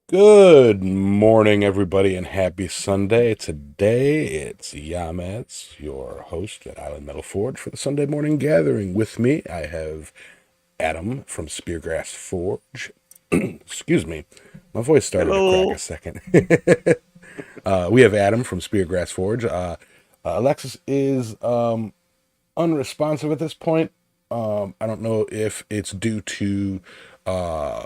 Good morning, everybody, and happy Sunday. Today, it's Yamez, your host at Island Metal Forge for the Sunday morning gathering. With me, I have Adam from Speargrass Forge. Excuse me, my voice started to crack a Hello. second. We have Adam from Speargrass Forge. Alexis is unresponsive at this point. I don't know if it's due to uh,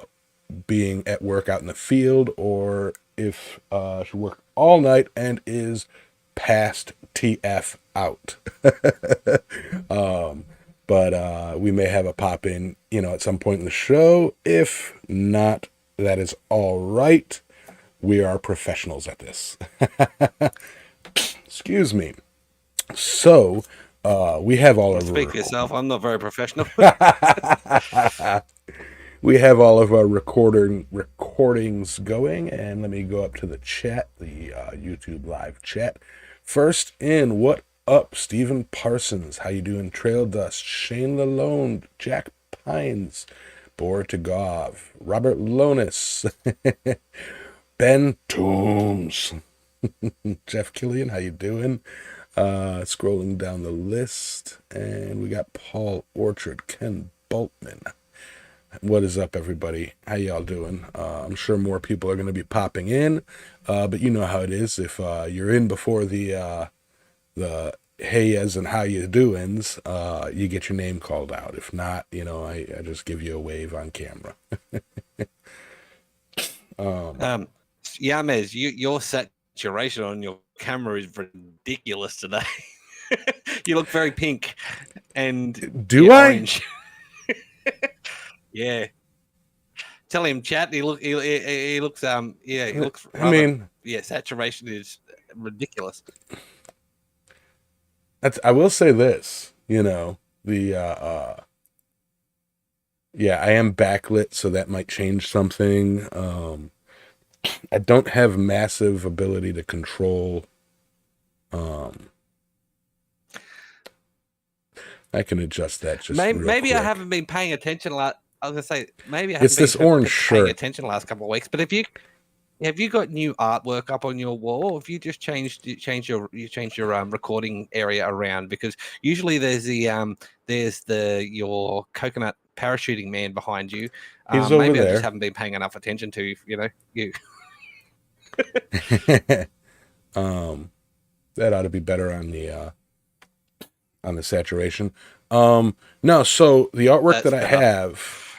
being at work out in the field or if she worked all night and is past TF out. But we may have a pop in, at some point in the show. If not, that is all right. We are professionals at this. Excuse me. So, we have all of Speak our for yourself. I'm not very professional. we have all of our recordings going, and let me go up to the chat, the YouTube live chat. First in, what up, Stephen Parsons? How you doing? Trail Dust, Shane Lalone, Jack Pines, Bor Tagov, Robert Lonis, Ben Toombs, Jeff Killian. How you doing? Scrolling down the list, and we got Paul Orchard, Ken Boltman. What is up, everybody? How y'all doing? I'm sure more people are going to be popping in, but you know how it is. If you're in before the heyas and how you doings, you get your name called out. If not, I just give you a wave on camera. um, Yamez, your saturation on your camera is ridiculous today. You look very pink and Do I? orange. Yeah. Tell him, chat. He looks. He looks I rather. mean, Yeah, saturation is ridiculous. I will say this. The yeah, I am backlit, so that might change something. I don't have massive ability to control. Um, I can adjust that just real Maybe I quick. haven't been paying attention. I was gonna say maybe I It's haven't this been orange paying shirt. attention the last couple of weeks. But if you have you got new artwork up on your wall? If you just change your recording area around, because usually there's the your coconut parachuting man behind you. He's over Maybe I just there. haven't been paying enough attention to you. um, that ought to be better on the saturation. No, so That's better.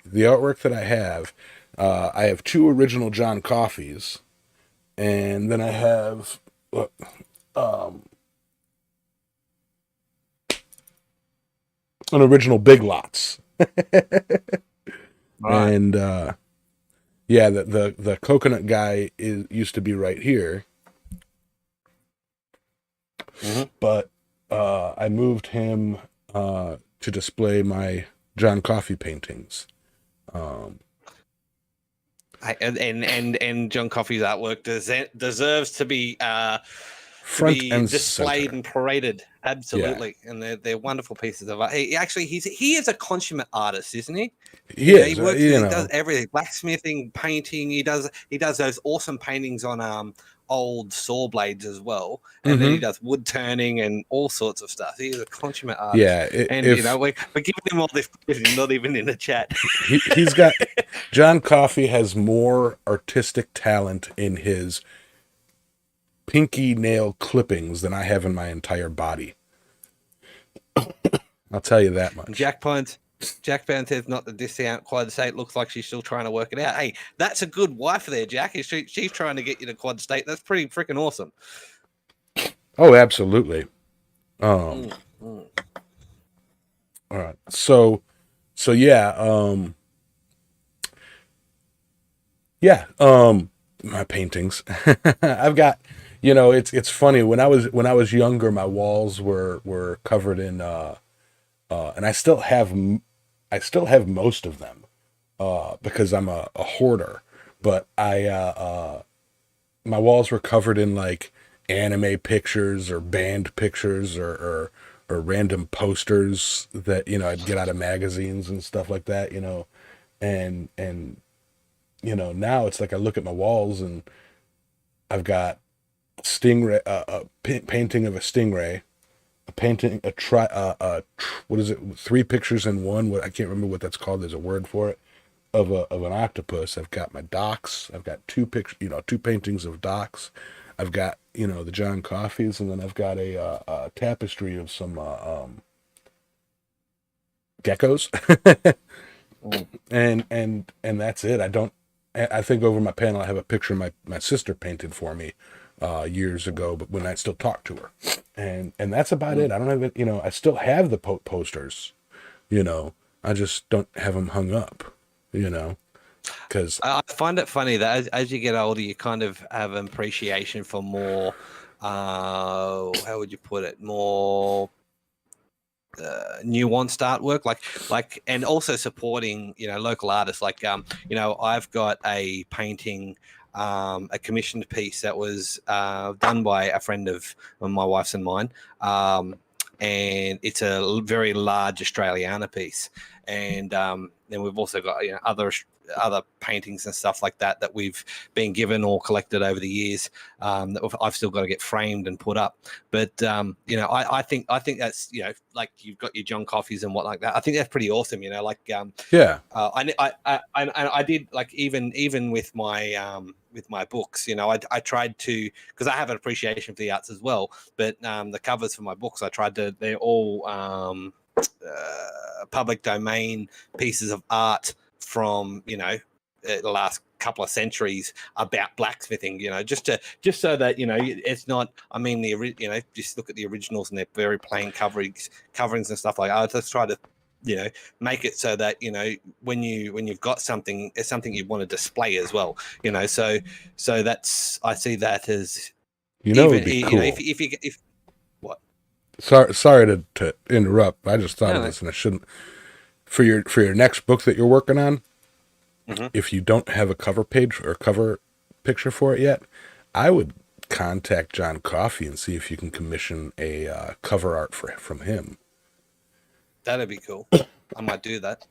the artwork that I have two original John Coffees, and then I have um, an original Big Lots, Right. and yeah, the coconut guy used to be right here, Mm-hmm. but I moved him to display my John Coffey paintings. Um, And John Coffey's artwork deserves to be Front and displayed center. and paraded. Yeah, Absolutely, and they're wonderful pieces of art. He is a consummate artist, isn't he? he He is. works. He does everything: blacksmithing, painting. He does those awesome paintings on old saw blades as well, and then he Mm-hmm. does wood turning and all sorts of stuff. He is a consummate artist, Yeah, and if we're giving him all this, not even in the chat. he's got John Coffey has more artistic talent in his pinky nail clippings than I have in my entire body. I'll tell you that much. Jack Pine says not the discount quad state. Looks like she's still trying to work it out. Hey, that's a good wife there, Jack. She's trying to get you to quad state. That's pretty freaking awesome. Oh, absolutely. Um, Mm, mm. all right. So yeah, my paintings. I've got, it's funny when I was younger, my walls were covered in and I still have most of them because I'm a hoarder. But my walls were covered in like anime pictures or band pictures or random posters that I'd get out of magazines and stuff like that. And now it's like I look at my walls and I've got stingray, painting of a stingray, a painting, what is it? 3 pictures in one. What I can't remember what that's called. There's a word for it. Of an octopus. I've got my docks. I've got 2 pictures, 2 paintings of docks. I've got the John Coffees, and then I've got a tapestry of some geckos, Mm. and that's it. I think over my panel I have a picture my sister painted for me years ago, but when I still talk to her, and that's about it. I don't have it. I still have the posters. I just don't have them hung up. Because I find it funny that as you get older, you kind of have an appreciation for more, how would you put it, more nuanced artwork, and also supporting local artists. I've got a painting, a commissioned piece that was done by a friend of my wife's and mine, and it's a very large Australiana piece, and then we've also got other paintings and stuff like that we've been given or collected over the years, that I've still got to get framed and put up. But I think that's like you've got your John Coffees and what like that. I think that's pretty awesome. yeah, I did, like, even with my books, I tried to, because I have an appreciation for the arts as well, but the covers for my books, they're all public domain pieces of art from the last couple of centuries about blacksmithing, just so that it's not, I mean, just look at the originals and they're very plain coverings and stuff like that. I just try to make it so that when you've got something, it's something you want to display as well, so that's, I see that as, it'd be cool. if what Sorry to interrupt. I just thought No, of no. this, and I shouldn't. For your next book that you're working on, Mhm. if you don't have a cover page or cover picture for it yet, I would contact John Coffey and see if you can commission a cover art from him. That'd be cool. I might do that.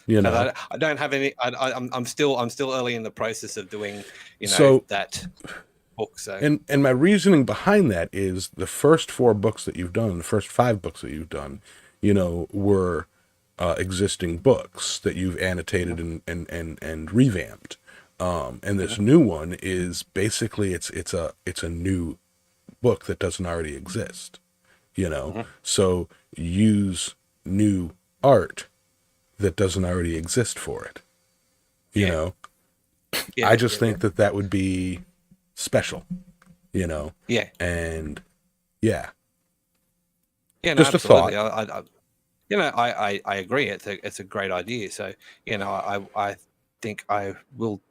You But know, I don't have any. I'm still early in the process of doing so that book. So and my reasoning behind that is the first 4 books that you've done, the first 5 books that you've done, were existing books that you've annotated and revamped. And this new one is basically it's a new book that doesn't already exist. So use new art that doesn't already exist for it. Yeah. I just think that would be special. Yeah. And yeah, Yeah. No, just a thought. absolutely. I agree. It's a great idea. So I think I will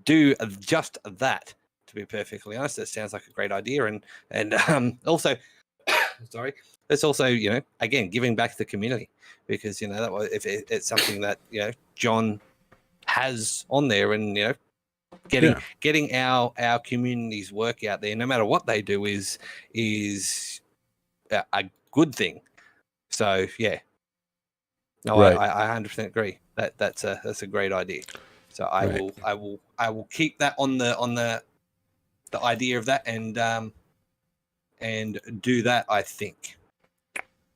do just that. To be perfectly honest, it sounds like a great idea, and also, sorry, it's also again giving back to the community, because that was, if it's something that John has on there, and Yeah. getting our community's work out there, no matter what they do, is a good thing. So yeah, no, Right. I 100% agree. That's a great idea. So Right. I will keep that on the idea of that, and do that, I think.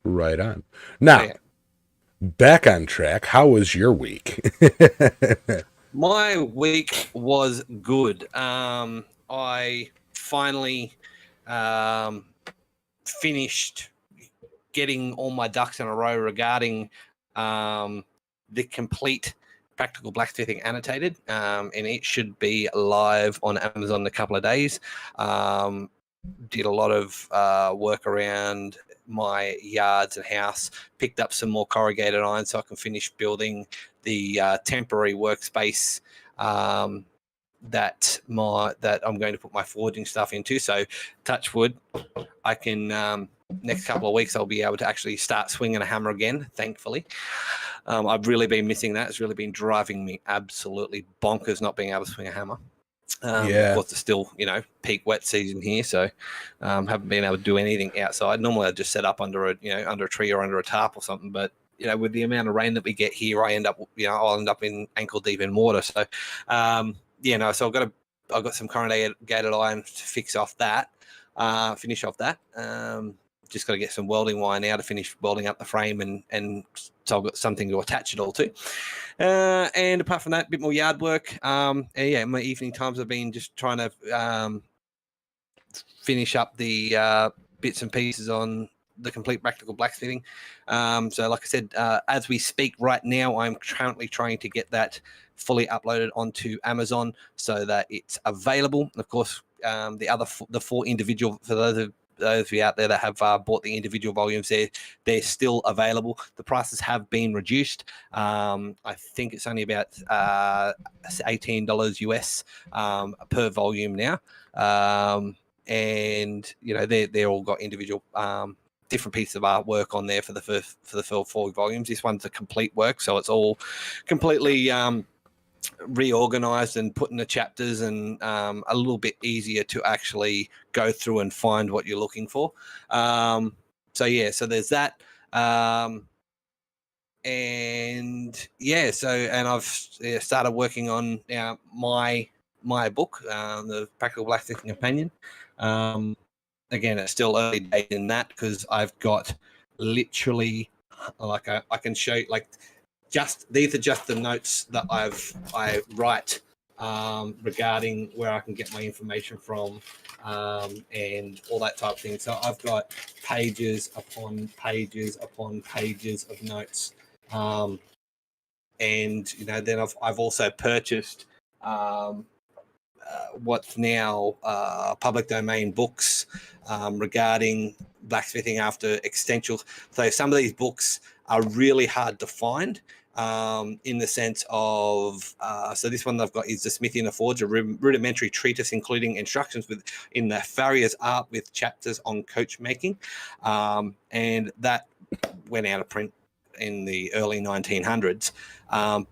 Right on. So, Now, yeah. back on track. How was your week? My week was good. I finally finished getting all my ducks in a row regarding the complete Practical Blacksmithing annotated, and it should be live on Amazon in a couple of days. Did a lot of work around my yards and house, picked up some more corrugated iron so I can finish building the temporary workspace that I'm going to put my forging stuff into. So touch wood, I can next couple of weeks I'll be able to actually start swinging a hammer again, thankfully. I've really been missing that. It's really been driving me absolutely bonkers not being able to swing a hammer. Of course, it's still peak wet season here, so haven't been able to do anything outside. Normally, I just set up under a tree or under a tarp or something, but with the amount of rain that we get here, I'll end up in ankle deep in water. So, so I've got some corrugated iron to finish off that. Just got to get some welding wire now to finish welding up the frame, and so I've got something to attach it all to. And apart from that, a bit more yard work. My evening times have been just trying to finish up the bits and pieces on the complete practical blacksmithing. So like I said, as we speak right now, I'm currently trying to get that fully uploaded onto Amazon so that it's available. And of course, the 4 individual, for those of you out there that have bought the individual volumes, they're still available. The prices have been reduced. I think it's only about $18 US per volume now. And they're all got individual different pieces of artwork on there for the first 4 volumes. This one's a complete work, so it's all completely reorganized and put in the chapters, and a little bit easier to actually go through and find what you're looking for. So there's that. And I've started working on my book, the Practical Blacksmithing Companion. Again, it's still early days in that, because I've got literally, I can show you, these are just the notes that I write regarding where I can get my information from, and all that type of thing. So I've got pages upon pages upon pages of notes, and then I've also purchased what's now public domain books regarding blacksmithing after extensions. So some of these books are really hard to find, in the sense of, so this one I've got is The Smithy and the Forge, a rudimentary treatise including instructions in the farrier's art with chapters on coach making, and that went out of print in the early 1900s,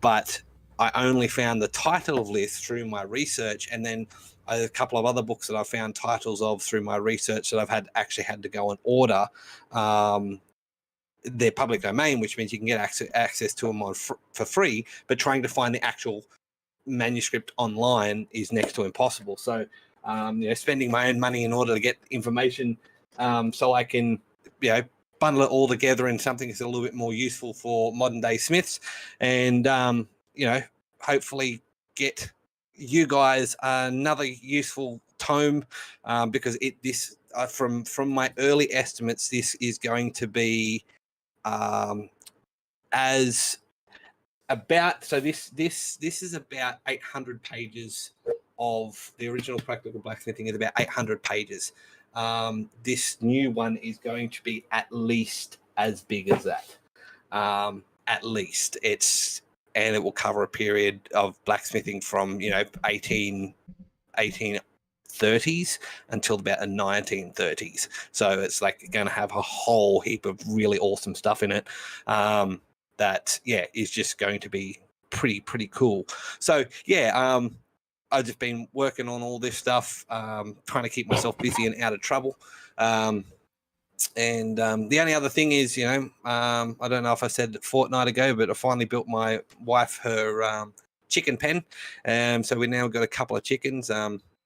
but I only found the title of this through my research, and then a couple of other books that I found titles of through my research that I've actually had to go and order. They're public domain, which means you can get access to them for free, but trying to find the actual manuscript online is next to impossible. So, spending my own money in order to get information, so I can, bundle it all together in something that's a little bit more useful for modern day smiths, and hopefully get you guys another useful tome, because from my early estimates, this is going to be this is about 800 pages of the original Practical Blacksmithing, is about 800 pages. This new one is going to be at least as big as that. At least and it will cover a period of blacksmithing from 1830s until about the 1930s. So it's going to have a whole heap of really awesome stuff in it. That is just going to be pretty cool. So I've just been working on all this stuff, trying to keep myself busy and out of trouble. And the only other thing is, I don't know if I said a fortnight ago, but I finally built my wife her chicken pen. So we now got a couple of chickens,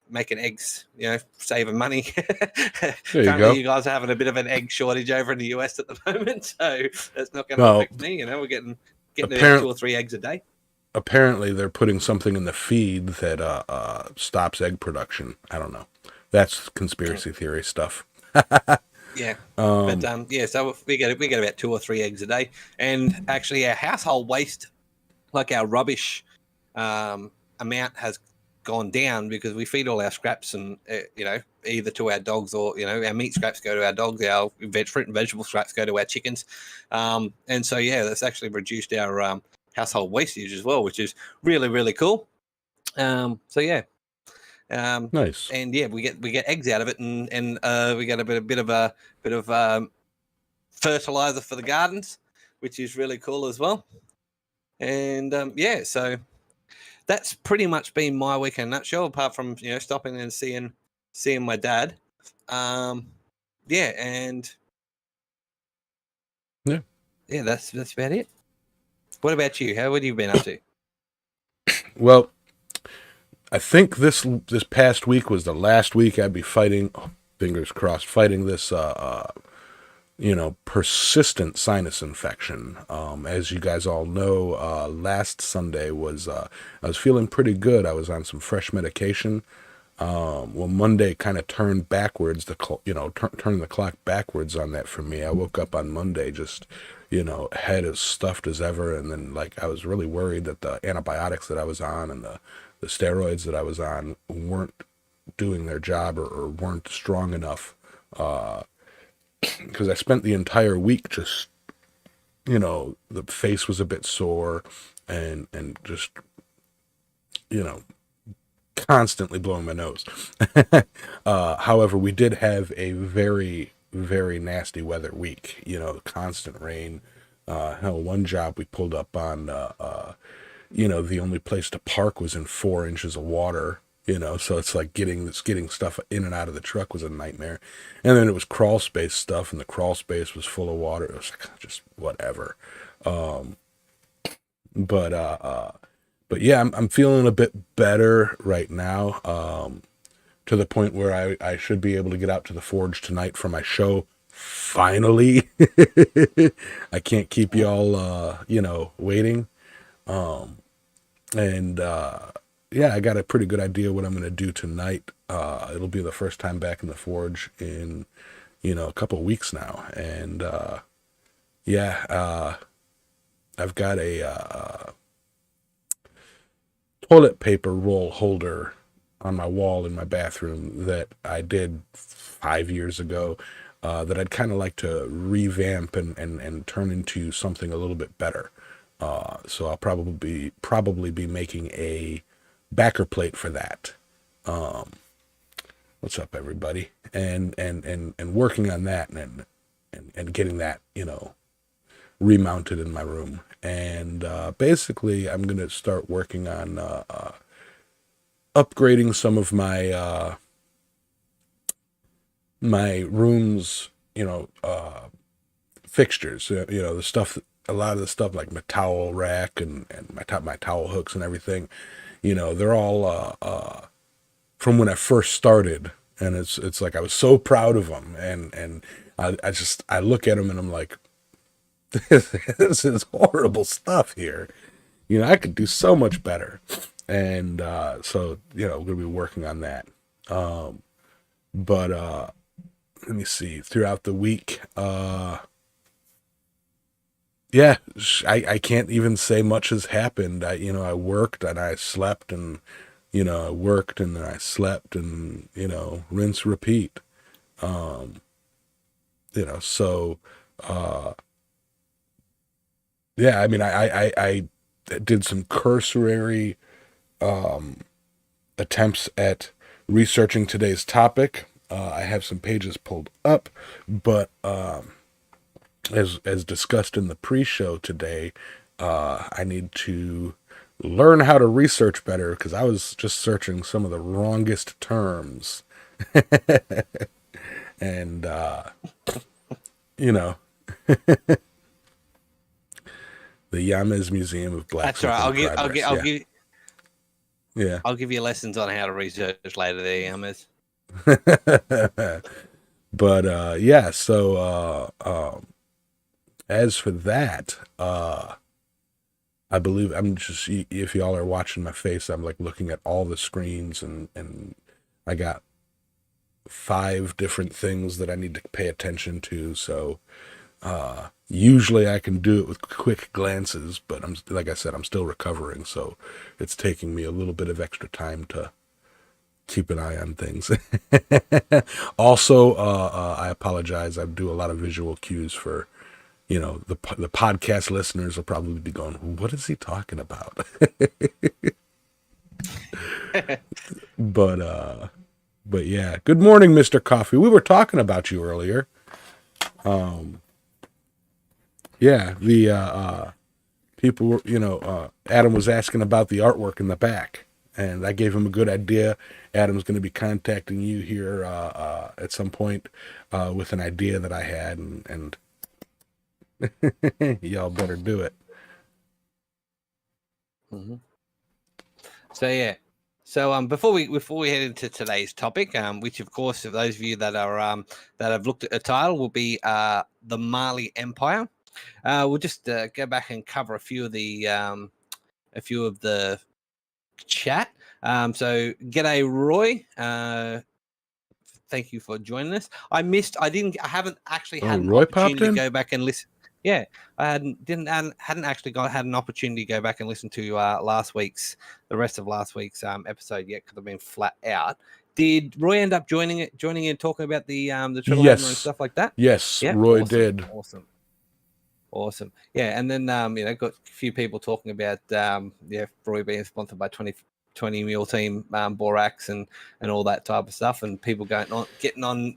making eggs, saving money. Currently, you guys are having a bit of an egg shortage over in the US at the moment, so that's not going to affect me. We're getting about 2 or 3 eggs a day. Apparently, they're putting something in the feed that stops egg production. I don't know. That's conspiracy theory stuff. Yeah, so we get about 2 or 3 eggs a day, and actually our household waste, like our rubbish amount, has gone down because we feed all our scraps, and either to our dogs, or our meat scraps go to our dogs, our fruit and vegetable scraps go to our chickens, and so that's actually reduced our household wastage as well, which is really cool. Nice. And we get eggs out of it, and we get a bit of fertilizer for the gardens, which is really cool as well. And so that's pretty much been my week in a nutshell, apart from stopping and seeing my dad. yeah, that's about it. What about you? What have you been up to? Well, I think this past week was the last week I'd be fighting, fingers crossed, fighting this persistent sinus infection. As you guys all know, last Sunday was I was feeling pretty good. I was on some fresh medication. Well, Monday kind of turned backwards. Turned the clock backwards on that for me. I woke up on Monday just, head as stuffed as ever, and then I was really worried that the antibiotics that I was on and the steroids that I was on weren't doing their job or weren't strong enough. Because I spent the entire week just, the face was a bit sore, and just, constantly blowing my nose. However, we did have a very, very nasty weather week. Constant rain. One job we pulled up on, the only place to park was in 4 inches of water. So it's like getting stuff in and out of the truck was a nightmare. And then it was crawl space stuff, and the crawl space was full of water. It was just whatever. But yeah, I'm feeling a bit better right now, to the point where I should be able to get out to the forge tonight for my show. Finally. I can't keep y'all, waiting. Yeah, I got a pretty good idea what I'm going to do tonight. It'll be the first time back in the forge in, a couple of weeks now. And, yeah, I've got a toilet paper roll holder on my wall in my bathroom that I did 5 years ago, that I'd kind of like to revamp and turn into something a little bit better. So I'll probably be making a backer plate for that. What's up, everybody? And working on that and getting that, remounted in my room. And basically, I'm going to start working on upgrading some of my my room's, fixtures. The stuff, a lot of the stuff like my towel rack and my towel hooks and everything. They're all from when I first started, and it's like I was so proud of them, and I look at them and I'm like, this is horrible stuff here. I could do so much better. And so, we're going to be working on that. But let me see. Throughout the week, yeah, I can't even say much has happened. I worked and I slept, and, I worked and then I slept, and, rinse, repeat. So, yeah, I mean, I did some cursory attempts at researching today's topic. I have some pages pulled up, but as discussed in the pre-show today, I need to learn how to research better, because I was just searching some of the wrongest terms. And the Yamez Museum of Blacksmiths. That's right. Yeah. I'll give you lessons on how to research later there, Yamez. But yeah, so as for that, I believe I'm just, if y'all are watching my face, I'm like looking at all the screens, and I got 5 different things that I need to pay attention to. So usually I can do it with quick glances, but like I said, I'm still recovering, so it's taking me a little bit of extra time to keep an eye on things. Also, I apologize. I do a lot of visual cues for, the podcast listeners will probably be going, what is he talking about? But yeah, good morning, Mr. Coffee. We were talking about you earlier. Yeah, the people were, Adam was asking about the artwork in the back, and I gave him a good idea. Adam's going to be contacting you here at some point with an idea that I had, and Y'all better do it. Mm-hmm. So yeah. So before we head into today's topic, which of course, for those of you that are that have looked at the title, will be the Mali Empire. We'll just go back and cover a few of the chat. So g'day Roy. Thank you for joining us. I haven't actually had an Roy popped opportunity to in? go back and listen. Yeah, I hadn't actually had an opportunity to go back and listen to the rest of last week's episode yet, because I've been flat out. Did Roy end up joining in, talking about the Triloma and Yes. stuff like that? Yes, Yeah, Roy awesome, did. awesome. Yeah, and then got a few people talking about Roy being sponsored by 20 Mule Team, Borax, and all that type of stuff, and people getting on.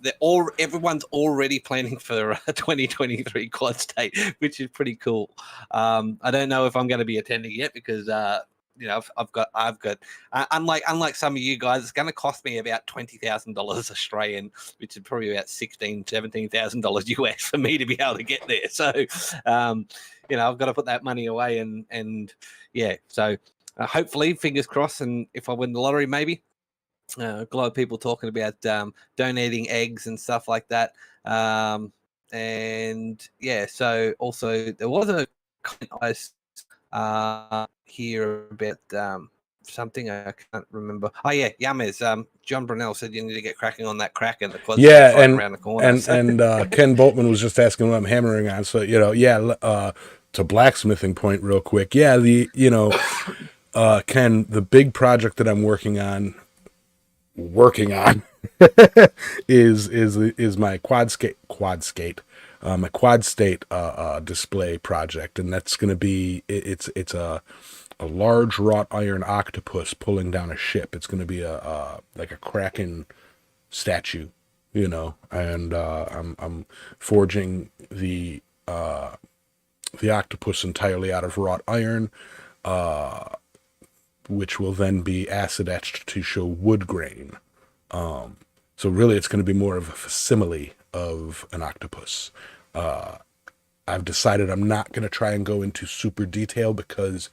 Everyone's already planning for a 2023 quad state, which is pretty cool. I don't know if I'm going to be attending yet, because I've got unlike some of you guys, it's going to cost me about $20,000 Australian, which is probably about $17,000 US for me to be able to get there. So I've got to put that money away, and yeah, so hopefully, fingers crossed, and if I win the lottery, maybe. A lot of people talking about donating eggs and stuff like that. And yeah, so also there was a comment I here about something I can't remember. Oh yeah, Yammers. John Brunel said you need to get cracking on that crack, and the quad Yeah, right around the corner. and Ken Boltman was just asking what I'm hammering on. So to blacksmithing point real quick. Yeah, Ken, the big project that I'm working on is my my quad state display project, and that's going to be it's a large wrought iron octopus pulling down a ship. It's going to be a like a kraken statue, and I'm forging the octopus entirely out of wrought iron, which will then be acid etched to show wood grain. So really, it's going to be more of a facsimile of an octopus. I've decided I'm not going to try and go into super detail, because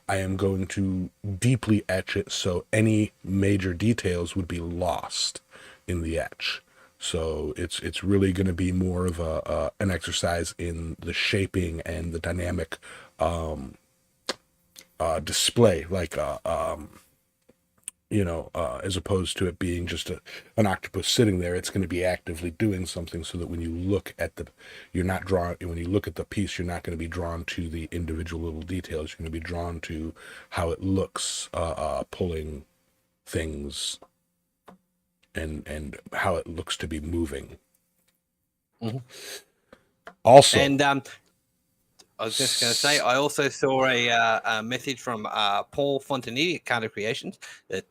I am going to deeply etch it, so any major details would be lost in the etch. So it's really going to be more of an exercise in the shaping and the dynamic display, like as opposed to it being just an octopus sitting there. It's going to be actively doing something, so that when you look at when you look at the piece, you're not going to be drawn to the individual little details. You're going to be drawn to how it looks, pulling things, and how it looks to be moving. Mm-hmm. Also, and I was just going to say, I also saw a message from Paul Fontanini at Caratoke Creations. The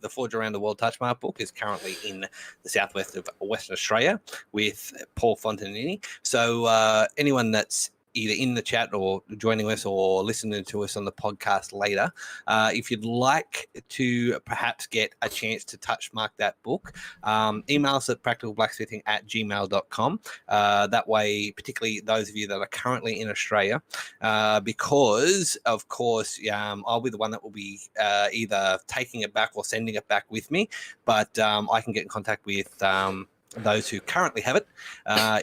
Forge Around the World Touchmark book is currently in the southwest of Western Australia with Paul Fontanini. So anyone that's either in the chat or joining us or listening to us on the podcast later, if you'd like to perhaps get a chance to touch mark that book, email us at practicalblacksmithing@gmail.com. That way, particularly those of you that are currently in Australia, because of course I'll be the one that will be either taking it back or sending it back with me, but I can get in contact with those who currently have it,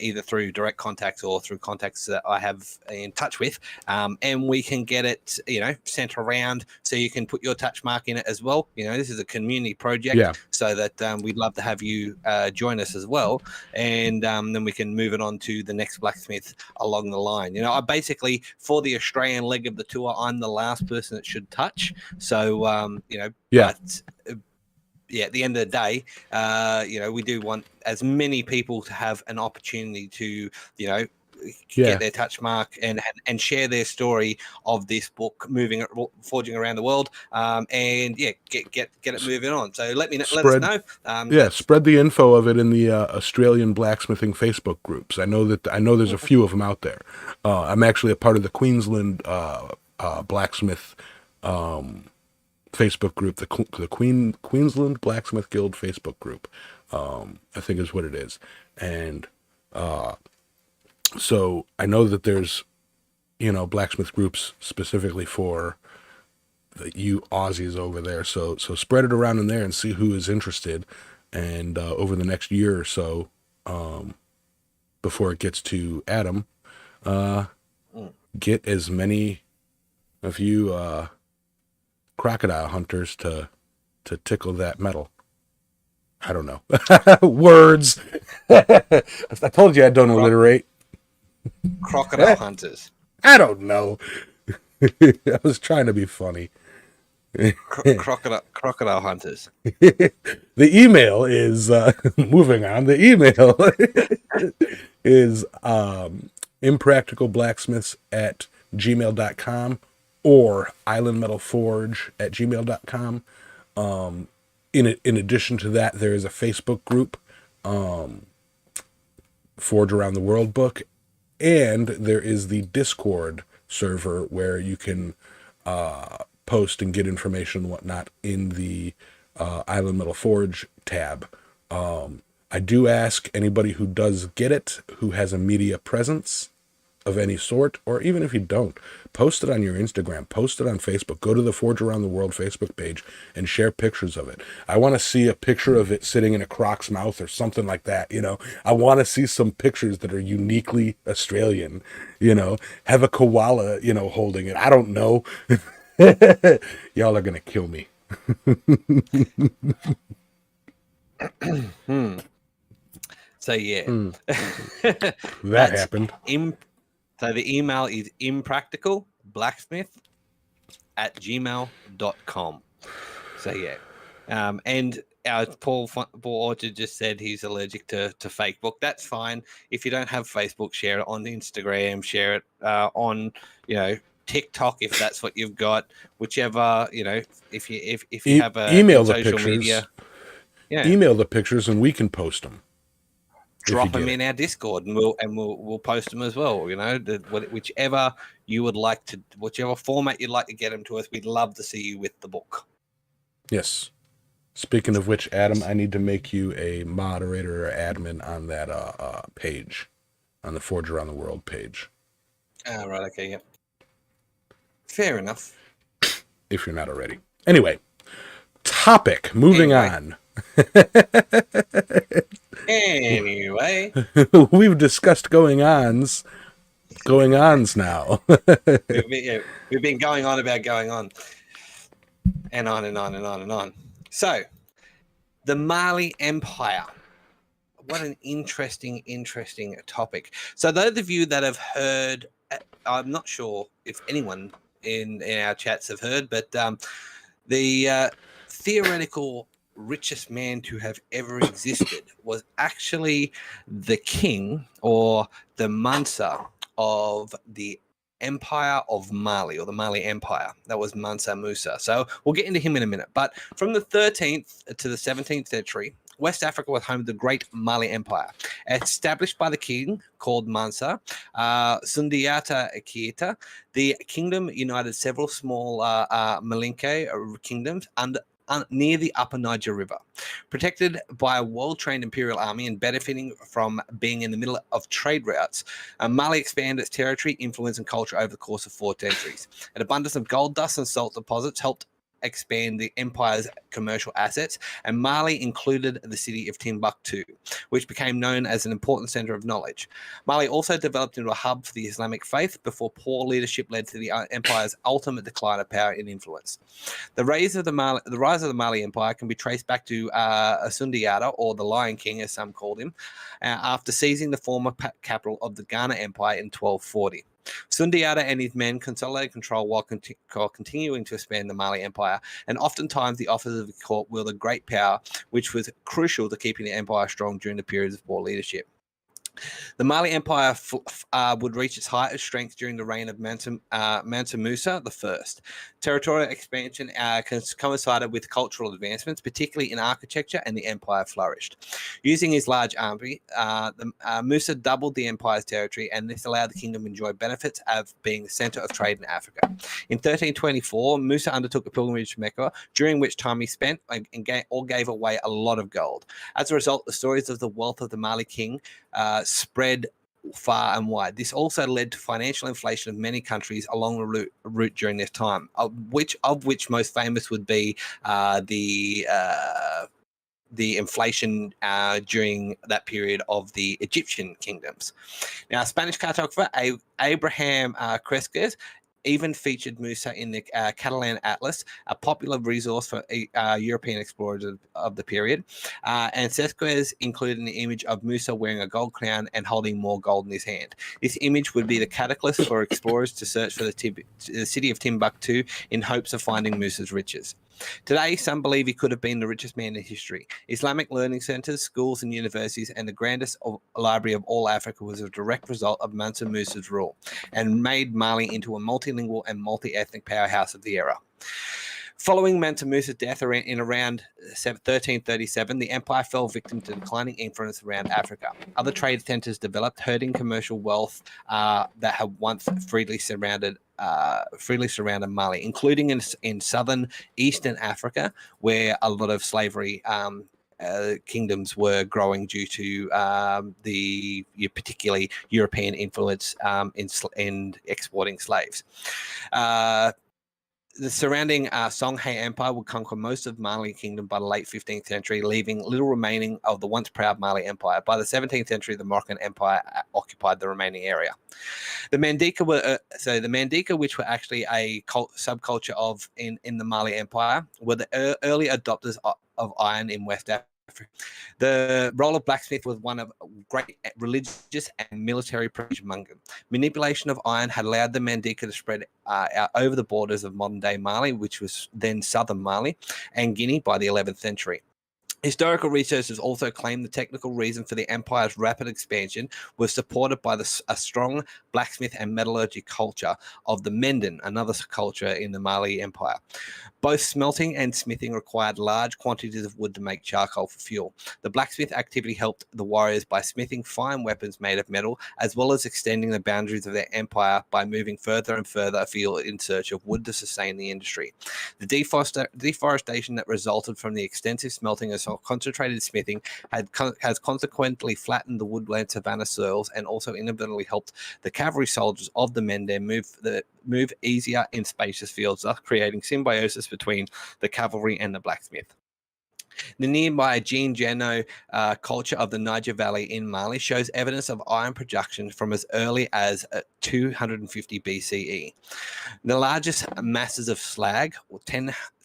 either through direct contacts or through contacts that I have in touch with, and we can get it, sent around, so you can put your touch mark in it as well. This is a community project, so that we'd love to have you join us as well, and then we can move it on to the next blacksmith along the line. I basically, for the Australian leg of the tour, I'm the last person that should touch. So but at the end of the day, we do want as many people to have an opportunity to, get their touch mark and share their story of this book, forging around the world, and get it moving on. So let us know. Spread the info of it in the Australian blacksmithing Facebook groups. I know there's a few of them out there. I'm actually a part of the Queensland blacksmith Facebook group, the Queensland Blacksmith Guild Facebook group, I think is what it is. And So I know that there's, blacksmith groups specifically for you Aussies over there. So spread it around in there and see who is interested. And over the next year or so, before it gets to Adam, get as many of you crocodile hunters to tickle that metal. I don't know. Words. I told you I don't alliterate. Crocodile hunters. I don't know. I was trying to be funny. Crocodile hunters. The email is moving on. The email is impracticalblacksmiths at gmail.com or islandmetalforge@gmail.com. In addition to that, there is a Facebook group, Forge Around the World book, and there is the Discord server where you can post and get information and whatnot in the Island Metal Forge tab. I do ask anybody who does get it, who has a media presence of any sort, or even if you don't, post it on your Instagram, post it on Facebook, go to the Forge Around the World Facebook page and share pictures of it. I want to see a picture of it sitting in a croc's mouth or something like that. I want to see some pictures that are uniquely Australian. Have a koala, holding it. I don't know. Y'all are gonna kill me. So yeah, that happened. So the email is impractical_blacksmith@gmail.com. So yeah, and Paul Orchard just said he's allergic to Facebook. That's fine. If you don't have Facebook, share it on Instagram. Share it on TikTok if that's what you've got. Whichever if you have a email the social pictures. media, email the pictures and we can post them. Drop them in our Discord, and we'll post them as well. Whichever you would like to, whichever format you'd like to get them to us, we'd love to see you with the book. Yes. Speaking of which, Adam, I need to make you a moderator or admin on that page, on the Forge Around the World page. Right. Okay. Yep. Fair enough. If you're not already. Anyway, topic. Moving on. Anyway, we've discussed going-ons now. we've been going on about going on, and on and on and on and on. So, the Mali Empire. What an interesting topic. So, those of you that have heard, I'm not sure if anyone in our chats have heard, but the theoretical richest man to have ever existed was actually the king or the Mansa of the Empire of Mali, or the Mali Empire. That was Mansa Musa. So we'll get into him in a minute. But from the 13th to the 17th century, West Africa was home to the Great Mali Empire, established by the king called Mansa Sundiata Keita. The kingdom united several small Malinke kingdoms near the upper Niger River, protected by a well-trained imperial army and benefiting from being in the middle of trade routes. Mali expanded its territory, influence, and culture over the course of 4 centuries. An abundance of gold dust and salt deposits helped expand the empire's commercial assets, and Mali included the city of Timbuktu, which became known as an important center of knowledge. Mali also developed into a hub for the Islamic faith before poor leadership led to the empire's ultimate decline of power and influence. The rise of the Mali Empire can be traced back to Sundiata, or the Lion King, as some called him, after seizing the former capital of the Ghana Empire in 1240. Sundiata and his men consolidated control while continuing to expand the Mali Empire, and oftentimes the officers of the court wielded great power, which was crucial to keeping the empire strong during the periods of poor leadership. The Mali Empire would reach its height of strength during the reign of Mansa Musa I. Territorial expansion coincided with cultural advancements, particularly in architecture, and the empire flourished. Using his large army, Musa doubled the empire's territory, and this allowed the kingdom to enjoy benefits of being the center of trade in Africa. In 1324, Musa undertook a pilgrimage to Mecca, during which time he spent and gave away a lot of gold. As a result, the stories of the wealth of the Mali king spread far and wide. This also led to financial inflation of many countries along the route during this time, of which most famous would be the inflation during that period of the Egyptian kingdoms. Now, Spanish cartographer Abraham Cresques even featured Musa in the Catalan Atlas, a popular resource for European explorers of the period. And Cresques included an image of Musa wearing a gold crown and holding more gold in his hand. This image would be the catalyst for explorers to search for the city of Timbuktu in hopes of finding Musa's riches. Today, some believe he could have been the richest man in history. Islamic learning centers, schools, and universities, and the grandest library of all Africa was a direct result of Mansa Musa's rule and made Mali into a multilingual and multi-ethnic powerhouse of the era. Following Mansa Musa's death in around 1337, the empire fell victim to declining influence around Africa. Other trade centers developed, herding commercial wealth that had once freely surrounded Mali, including in southern eastern Africa, where a lot of slavery kingdoms were growing due to the particularly European influence in exporting slaves. The surrounding Songhai Empire would conquer most of Mali Kingdom by the late 15th century, leaving little remaining of the once proud Mali Empire. By the 17th century, the Moroccan Empire occupied the remaining area. The Mandinka which were actually a subculture of in the Mali Empire, were the early adopters of iron in West Africa. The role of blacksmith was one of great religious and military prestige among them. Manipulation of iron had allowed the Mandinka to spread out over the borders of modern-day Mali, which was then southern Mali, and Guinea by the 11th century. Historical researchers also claim the technical reason for the empire's rapid expansion was supported by a strong blacksmith and metallurgy culture of the Menden, another culture in the Mali Empire. Both smelting and smithing required large quantities of wood to make charcoal for fuel. The blacksmith activity helped the warriors by smithing fine weapons made of metal, as well as extending the boundaries of their empire by moving further and further afield in search of wood to sustain the industry. The deforestation that resulted from the extensive smelting of concentrated smithing has consequently flattened the woodland savanna soils and also inadvertently helped the cavalry soldiers of the Menden move easier in spacious fields, thus creating symbiosis between the cavalry and the blacksmith. The nearby Geno culture of the Niger Valley in Mali shows evidence of iron production from as early as 250 BCE. The largest masses of slag, or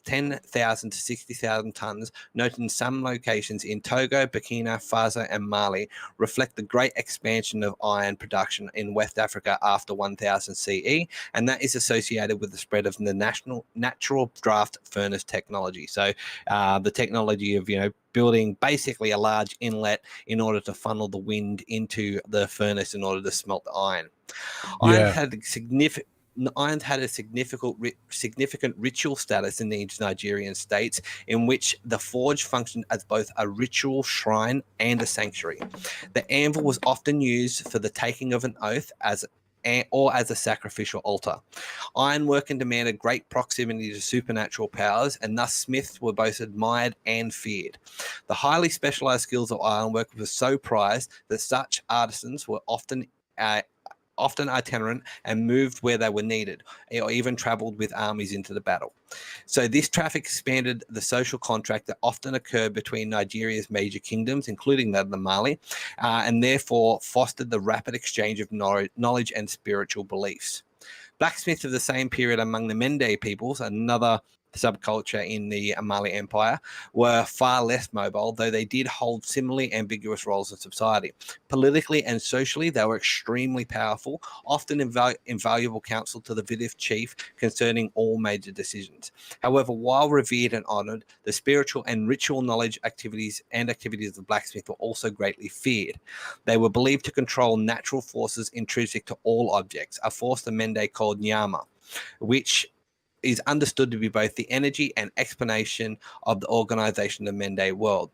10,000 to 60,000 tons, noted in some locations in Togo, Burkina Faso, and Mali, reflect the great expansion of iron production in West Africa after 1000 CE, and that is associated with the spread of the natural draft furnace technology. So the technology of building basically a large inlet in order to funnel the wind into the furnace in order to smelt the iron. Iron had a significant ritual status in these Nigerian states, in which the forge functioned as both a ritual shrine and a sanctuary. The anvil was often used for the taking of an oath or as a sacrificial altar. Ironwork demanded great proximity to supernatural powers, and thus smiths were both admired and feared. The highly specialized skills of ironwork were so prized that such artisans were often itinerant and moved where they were needed, or even traveled with armies into the battle. So this traffic expanded the social contract that often occurred between Nigeria's major kingdoms, including that of the Mali, and therefore fostered the rapid exchange of knowledge and spiritual beliefs. Blacksmiths of the same period among the Mende peoples, another subculture in the Mali Empire, were far less mobile, though they did hold similarly ambiguous roles in society. Politically and socially, they were extremely powerful, often invaluable counsel to the village chief concerning all major decisions. However, while revered and honored, the spiritual and ritual knowledge activities of the blacksmith were also greatly feared. They were believed to control natural forces intrinsic to all objects, a force the Mende called Nyama, which is understood to be both the energy and explanation of the organization of the Mende world.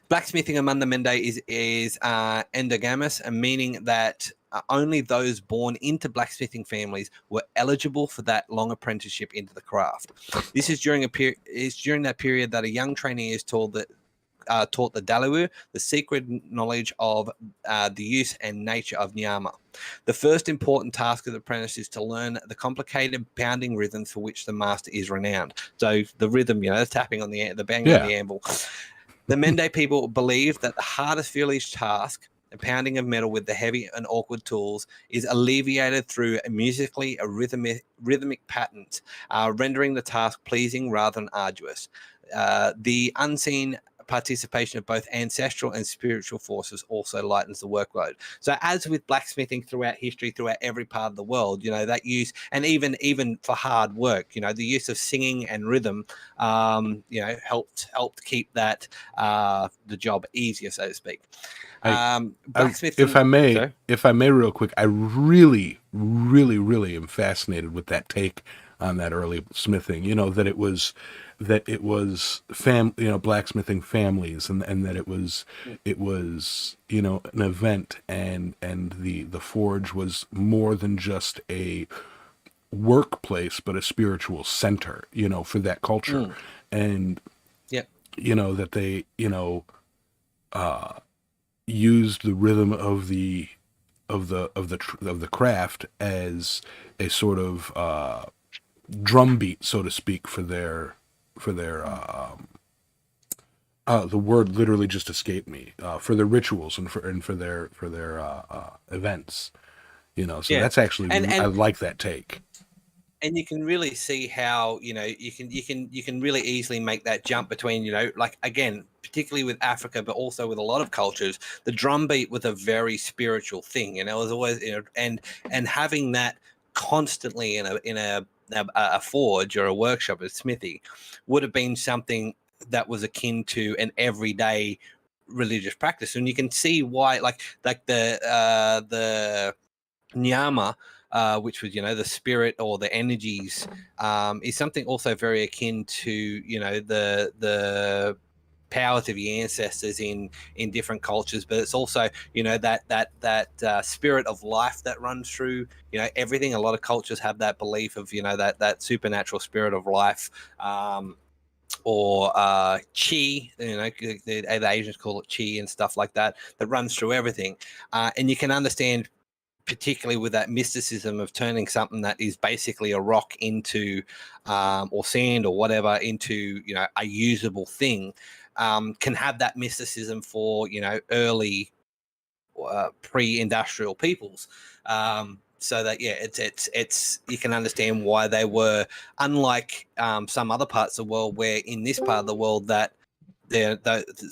Blacksmithing among the Mende is endogamous, meaning that only those born into blacksmithing families were eligible for that long apprenticeship into the craft. This is during that period that a young trainee is told that taught the Dalu the secret knowledge of the use and nature of Nyama. The first important task of the apprentice is to learn the complicated pounding rhythms for which the master is renowned. So the rhythm, the tapping on the banging on the anvil. The Mende people believe that the hardest village task, the pounding of metal with the heavy and awkward tools, is alleviated through a rhythmic patterns, rendering the task pleasing rather than arduous. The unseen participation of both ancestral and spiritual forces also lightens the workload. So as with blacksmithing throughout history, throughout every part of the world, that use, and even for hard work, the use of singing and rhythm, helped keep that the job easier, so to speak. If I may real quick, I really am fascinated with that take on that early smithing, that it was blacksmithing families, and that it was an event, and the forge was more than just a workplace but a spiritual center, for that culture. And that they used the rhythm of the craft as a sort of drum beat, so to speak, for their the word literally just escaped me, for their rituals and for their events, so that's actually, I like that take. And you can really see how you can really easily make that jump between like, again, particularly with Africa, but also with a lot of cultures, the drum beat was a very spiritual thing. It was always and having that constantly in a forge or a workshop, a smithy, would have been something that was akin to an everyday religious practice. And you can see why, like the Nyama, which was the spirit or the energies, is something also very akin to the powers of your ancestors in different cultures. But it's also that spirit of life that runs through everything. A lot of cultures have that belief of that supernatural spirit of life, or chi, the Asians call it chi and stuff like that runs through everything. And you can understand, particularly with that mysticism of turning something that is basically a rock into or sand or whatever into a usable thing, can have that mysticism for early pre-industrial peoples, so that it's you can understand why they were, unlike some other parts of the world, where in this part of the world that the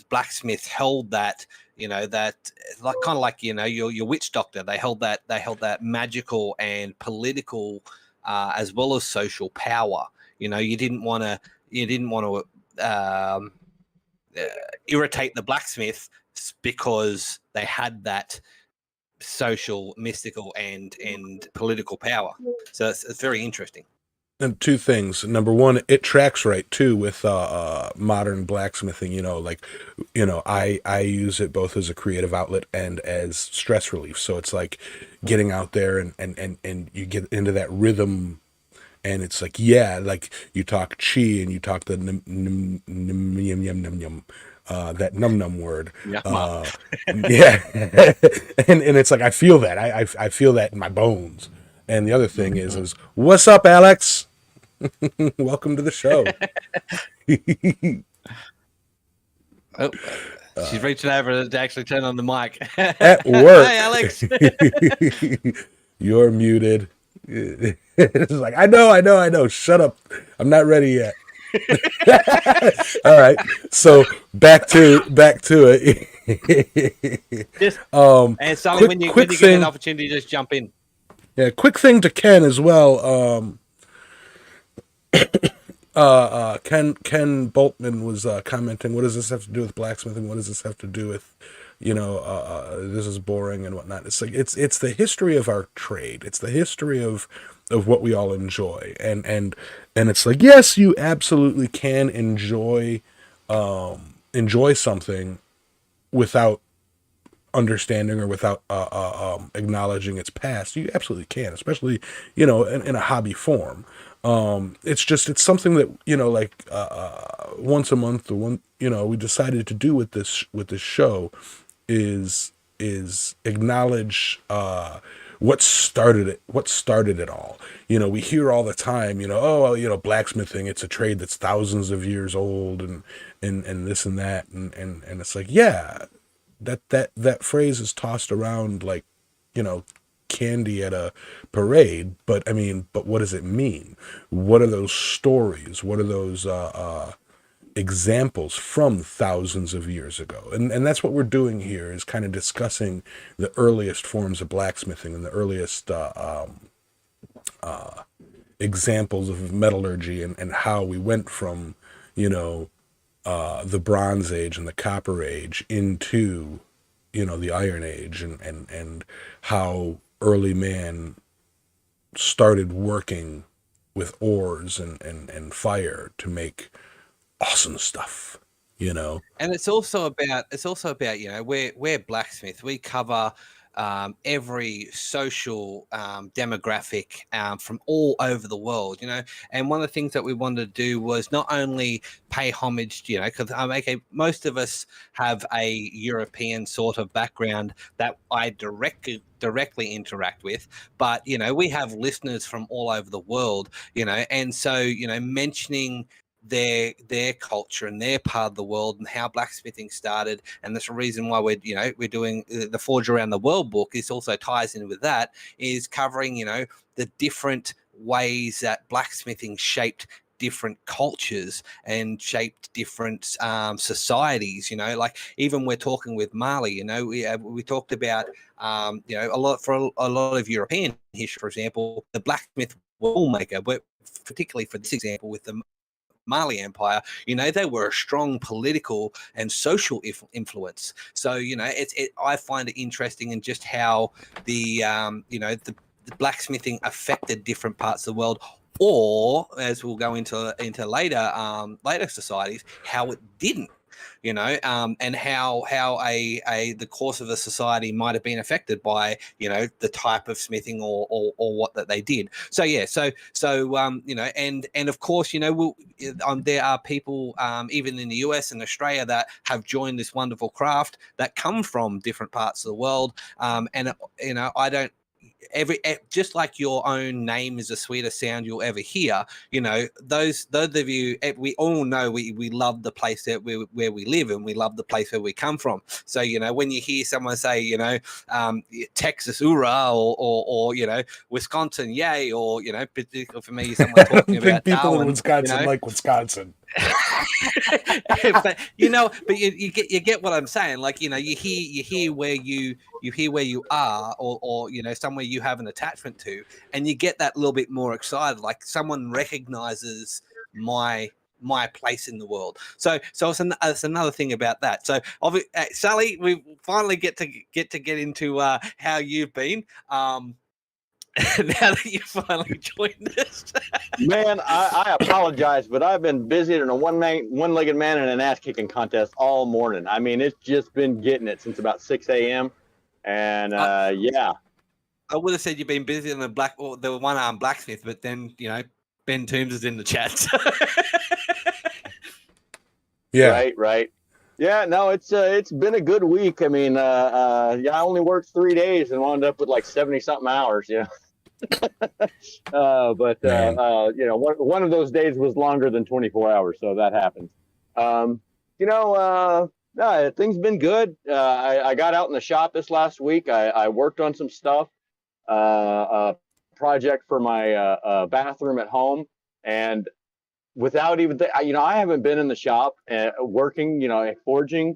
blacksmiths held that that, like, kind of like your witch doctor, they held that magical and political as well as social power. You didn't want to irritate the blacksmith because they had that social, mystical and political power. So it's very interesting. And two things. Number one, it tracks right too with modern blacksmithing. I use it both as a creative outlet and as stress relief. So it's like getting out there and you get into that rhythm, and it's like, like you talk chi and you talk the that num word. Yeah. and it's like I feel that. I feel that in my bones. And the other thing is what's up, Alex? Welcome to the show. She's reaching over to actually turn on the mic. At work. Hi, Alex. You're muted. It's like, I know. Shut up. I'm not ready yet. All right. So back to it. And Sonny, when you get an opportunity, just jump in. Yeah, quick thing to Ken as well. Ken Boltman was commenting, what does this have to do with blacksmithing? What does this have to do with, this is boring and whatnot? It's like, it's the history of our trade. It's the history of what we all enjoy. And it's like, yes, you absolutely can enjoy something without understanding or without acknowledging its past. You absolutely can, especially in a hobby form. It's something that like once a month or one we decided to do with this show is acknowledge what started it all. We hear all the time, oh, blacksmithing, it's a trade that's thousands of years old, and this and that, and it's like, yeah, that phrase is tossed around like, you know, candy at a parade, but I mean, but what does it mean? What are those stories? What are those examples from thousands of years ago? And that's what we're doing here, is kind of discussing the earliest forms of blacksmithing and the earliest examples of metallurgy, and how we went from, the Bronze Age and the Copper Age into, the Iron Age, and how early man started working with ores and fire to make awesome stuff, And it's also about we're blacksmith. We cover every social demographic from all over the world, And one of the things that we wanted to do was not only pay homage, because most of us have a European sort of background that I directly interact with, but we have listeners from all over the world, and so mentioning their culture and their part of the world and how blacksmithing started, and that's the reason why we're doing the Forge Around the World book. This also ties in with that, is covering the different ways that blacksmithing shaped different cultures and shaped different societies. Like even we're talking with Mali. We talked about a lot of European history, for example, the blacksmith wool maker, but particularly for this example with the Mali Empire, they were a strong political and social influence. So, I find it interesting in just how the blacksmithing affected different parts of the world, or as we'll go into later societies, how it didn't. And how the course of a society might have been affected by the type of smithing or what that they did. So yeah, and of course there are people even in the US and Australia that have joined this wonderful craft that come from different parts of the world, and I don't. Just like your own name is the sweetest sound you'll ever hear, those of you, we all know we love the place where we live, and we love the place where we come from. So when you hear someone say Texas hoorah, or Wisconsin yay, or particularly for me, someone talking I think about people Darwin, in Wisconsin like Wisconsin. but you get what I'm saying. Like you hear where you are, or somewhere you have an attachment to, and you get that little bit more excited. Like someone recognizes my place in the world. So it's another thing about that. So Sally, we finally get to get into how you've been. Now that you finally joined us. Man, I apologize, but I've been busier than a one-legged man in an ass-kicking contest all morning. I mean, it's just been getting it since about 6 a.m. And yeah. I would have said you've been busy than the one-armed blacksmith, but then Ben Toombs is in the chat. Yeah. Right. Yeah, no, it's been a good week. I mean, I only worked 3 days and wound up with like 70-something hours, but one of those days was longer than 24 hours, so that happens. Things been good. I got out in the shop this last week. I worked on some stuff, a project for my bathroom at home, and without even I haven't been in the shop working, forging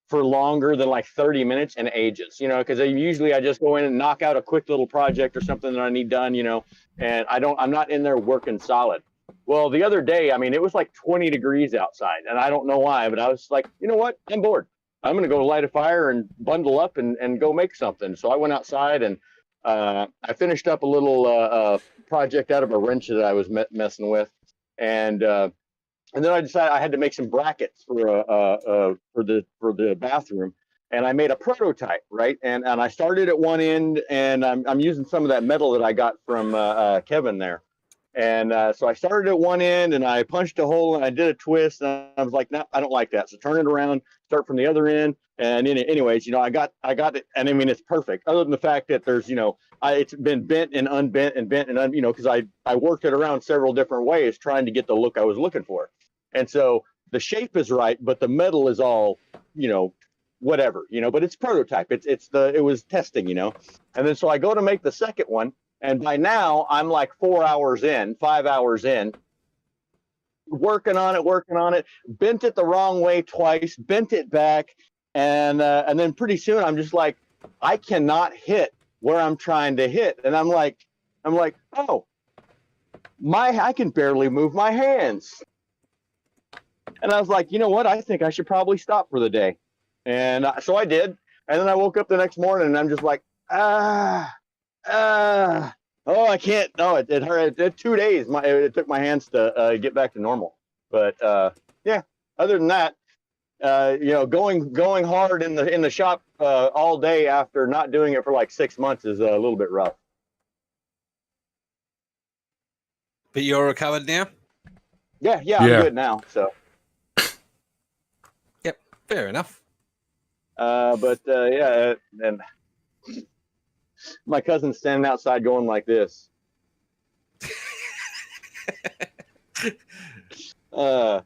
for longer than like 30 minutes in ages, because usually I just go in and knock out a quick little project or something that I need done, and I'm not in there working solid. Well, the other day, I mean, it was like 20 degrees outside, and I don't know why, but I was like, you know what? I'm bored. I'm going to go light a fire and bundle up and go make something. So I went outside and I finished up a little project out of a wrench that I was messing with. And then I decided I had to make some brackets for the bathroom, and I made a prototype, right? And I started at one end, and I'm using some of that metal that I got from Kevin there. And so I started at one end, and I punched a hole, and I did a twist, and I was like, no, I don't like that. So turn it around, start from the other end, and anyways, I got it, and I mean it's perfect. Other than the fact that there's, it's been bent and unbent and bent and because I worked it around several different ways trying to get the look I was looking for, and so the shape is right, but the metal is all, whatever, but it's prototype. It was testing, and then so I go to make the second one. And by now, I'm like 5 hours in, working on it, bent it the wrong way twice, bent it back. And then pretty soon I'm just like, I cannot hit where I'm trying to hit. And I'm like, oh, I can barely move my hands. And I was like, you know what? I think I should probably stop for the day. And so I did. And then I woke up the next morning and I'm just like, oh, I can't. No, it hurt. It 2 days. It took my hands to get back to normal. But yeah, other than that, going hard in the shop all day after not doing it for like 6 months is a little bit rough. But you're recovered now? Yeah, I'm good now. So. Yep, fair enough. But yeah, and my cousin's standing outside going like this. Yeah,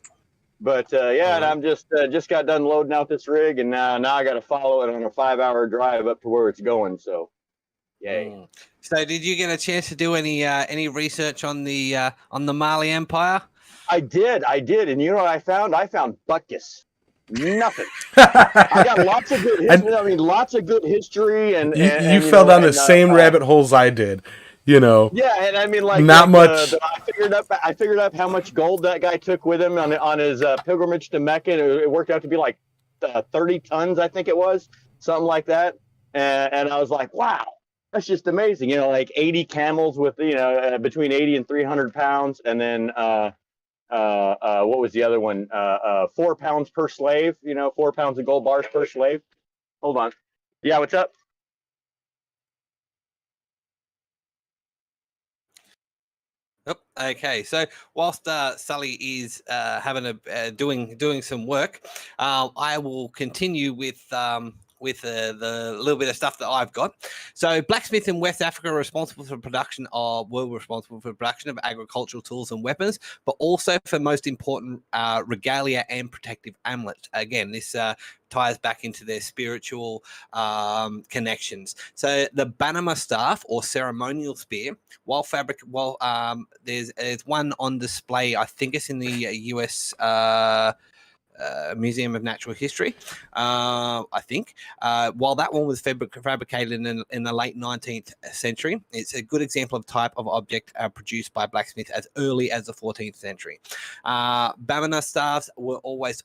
and I'm just got done loading out this rig, and now I got to follow it on a 5-hour drive up to where it's going. So, yay. So, did you get a chance to do any research on the Mali Empire? I did, and you know what I found? I found Butkus. Nothing. I got lots of good history. Lots of good history, and you fell down the same rabbit holes I did. Yeah, and I mean, not much. I figured out how much gold that guy took with him on his pilgrimage to Mecca. It worked out to be like 30 tons, I think it was, something like that. And I was like, wow, that's just amazing. Like 80 camels with between 80 and 300 pounds, and then what was the other one? 4 pounds per slave. 4 pounds of gold bars per slave. Hold on. Yeah, what's up? Oh, okay, so whilst Sully is doing some work, I will continue with the little bit of stuff that I've got. So blacksmiths in West Africa were responsible for production of agricultural tools and weapons, but also for most important regalia and protective amulets. Again, this ties back into their spiritual connections. So the Banama staff or ceremonial spear, there's one on display. I think it's in the US Museum of Natural History, I think. While that one was fabricated in the late 19th century, it's a good example of type of object produced by blacksmiths as early as the 14th century. Bamana staffs were almost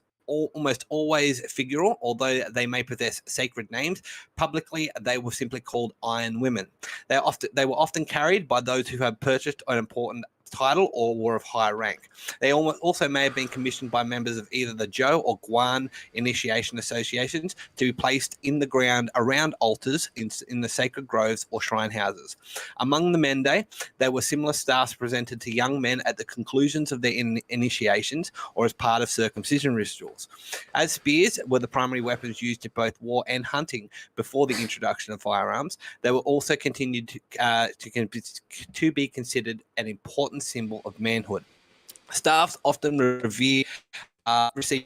always figural, although they may possess sacred names. Publicly, they were simply called iron women. They were often carried by those who had purchased an important title or were of high rank. They also may have been commissioned by members of either the Joe or Guan initiation associations to be placed in the ground around altars in the sacred groves or shrine houses. Among the Mende, there were similar staffs presented to young men at the conclusions of their initiations or as part of circumcision rituals. As spears were the primary weapons used in both war and hunting before the introduction of firearms, they were also continued to be considered an important symbol of manhood. Staffs often receive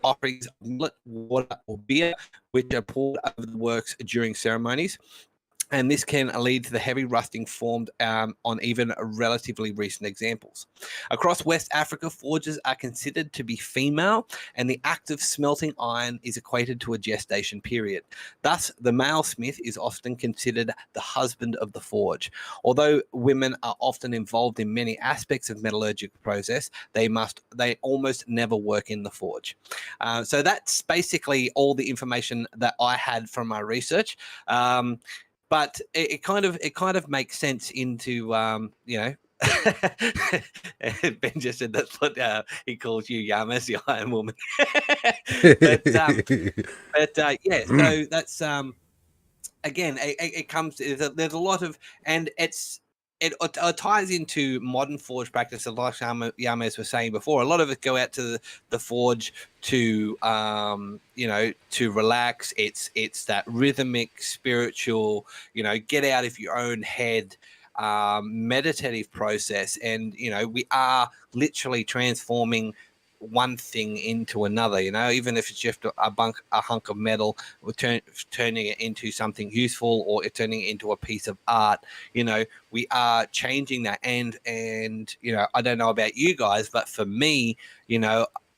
offerings of millet, water, or beer, which are poured over the works during ceremonies. And this can lead to the heavy rusting formed on even relatively recent examples. Across West Africa, forges are considered to be female, and the act of smelting iron is equated to a gestation period. Thus, the male smith is often considered the husband of the forge. Although women are often involved in many aspects of metallurgical process, they almost never work in the forge. So that's basically all the information that I had from my research. But it kind of makes sense into Ben just said that's what he calls you, Yamas, the Iron Woman. but yeah, so that's again, it comes. There's a lot of, and it ties into modern forge practice. Like Yamas was saying before, a lot of it go out to the forge to to relax. It's that rhythmic, spiritual, get out of your own head, meditative process. And we are literally transforming one thing into another, even if it's just a hunk of metal, or turning it into something useful, or turning it into a piece of art. We are changing that. And I don't know about you guys, but for me,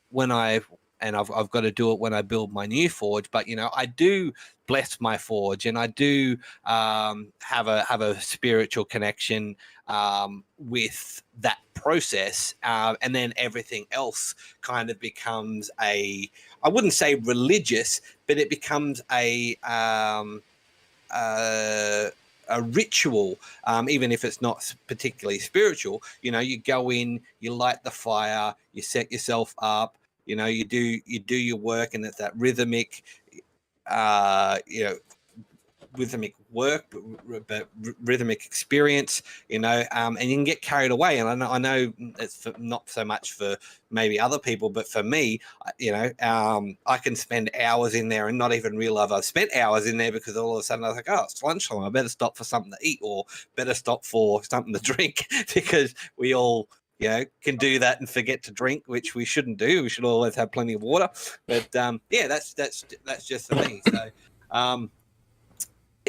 when I've got to do it when I build my new forge, but I do bless my forge, and I do have a spiritual connection with that process, and then everything else kind of becomes I wouldn't say religious, but it becomes a ritual, even if it's not particularly spiritual. You go in, you light the fire, you set yourself up, you do your work, and it's that rhythmic rhythmic work, but rhythmic experience, and you can get carried away. And I know it's not so much for maybe other people, but for me, I can spend hours in there and not even realize I've spent hours in there, because all of a sudden I was like, oh, it's lunchtime, I better stop for something to eat, or better stop for something to drink, because we all can do that and forget to drink, which we shouldn't do. We should always have plenty of water. But yeah, that's just for me. So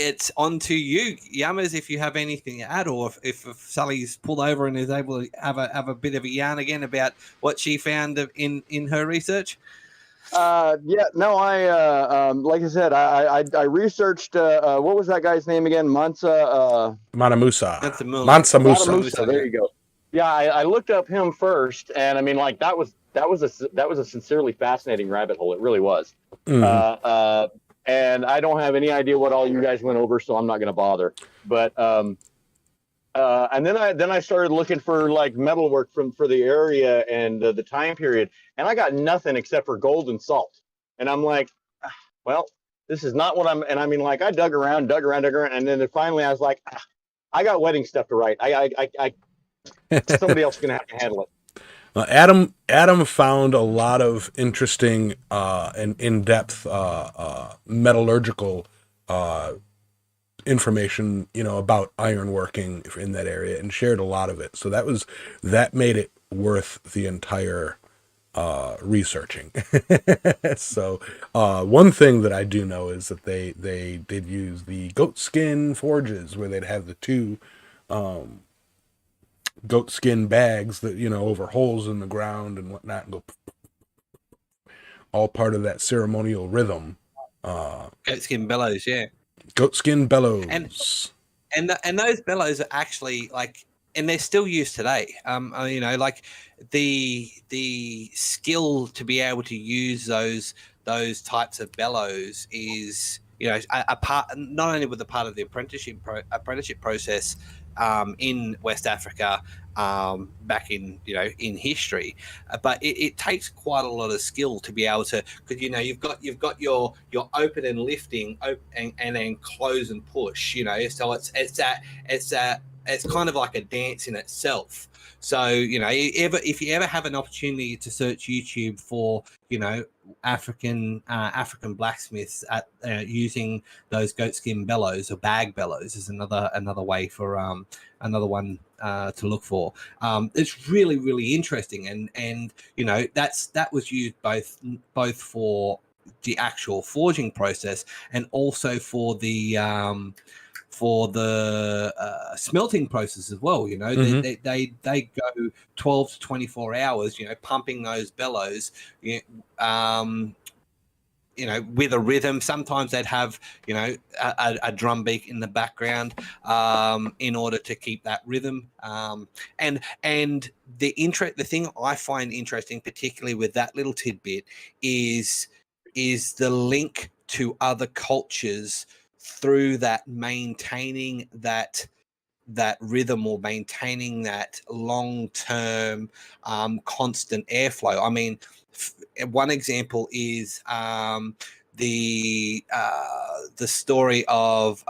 it's on to you, Yamas, if you have anything to add, or if Sully's pulled over and is able to have a bit of a yarn again about what she found in her research. Yeah, no, I like I said, I researched what was that guy's name again? Manamusa. Mansa Musa. There you go. Yeah, I looked up him first, and I mean, like that was a sincerely fascinating rabbit hole. It really was. Mm-hmm. And I don't have any idea what all you guys went over, so I'm not going to bother. But and then I started looking for like metalwork for the area and the time period, and I got nothing except for gold and salt. And I'm like, well, this is not what I'm. And I mean, like I dug around, and then finally I was like, I got wedding stuff to write. I somebody else is going to have to handle it. Adam found a lot of interesting and in-depth metallurgical information, about ironworking in that area, and shared a lot of it. So that made it worth the entire researching. So one thing that I do know is that they did use the goat skin forges, where they'd have the two goat skin bags that over holes in the ground and whatnot, and go all part of that ceremonial rhythm. Goat skin bellows, yeah. Goat skin bellows, and those bellows are actually like, and they're still used today. Like the skill to be able to use those types of bellows is a part, not only with the part of the apprenticeship process in West Africa back in in history, but it takes quite a lot of skill to be able to, because you've got your open and lifting, and then close and push, so it's kind of like a dance in itself. So if you ever have an opportunity to search YouTube for African blacksmiths at using those goatskin bellows or bag bellows, is another way for another one to look for. It's really, really interesting, and that was used both for the actual forging process and also for the smelting process as well. Mm-hmm. They go 12 to 24 hours, pumping those bellows, with a rhythm. Sometimes they'd have, a drum beat in the background in order to keep that rhythm. And the thing I find interesting, particularly with that little tidbit, is the link to other cultures through that, maintaining that rhythm or maintaining that long-term constant airflow. I mean, one example is the story of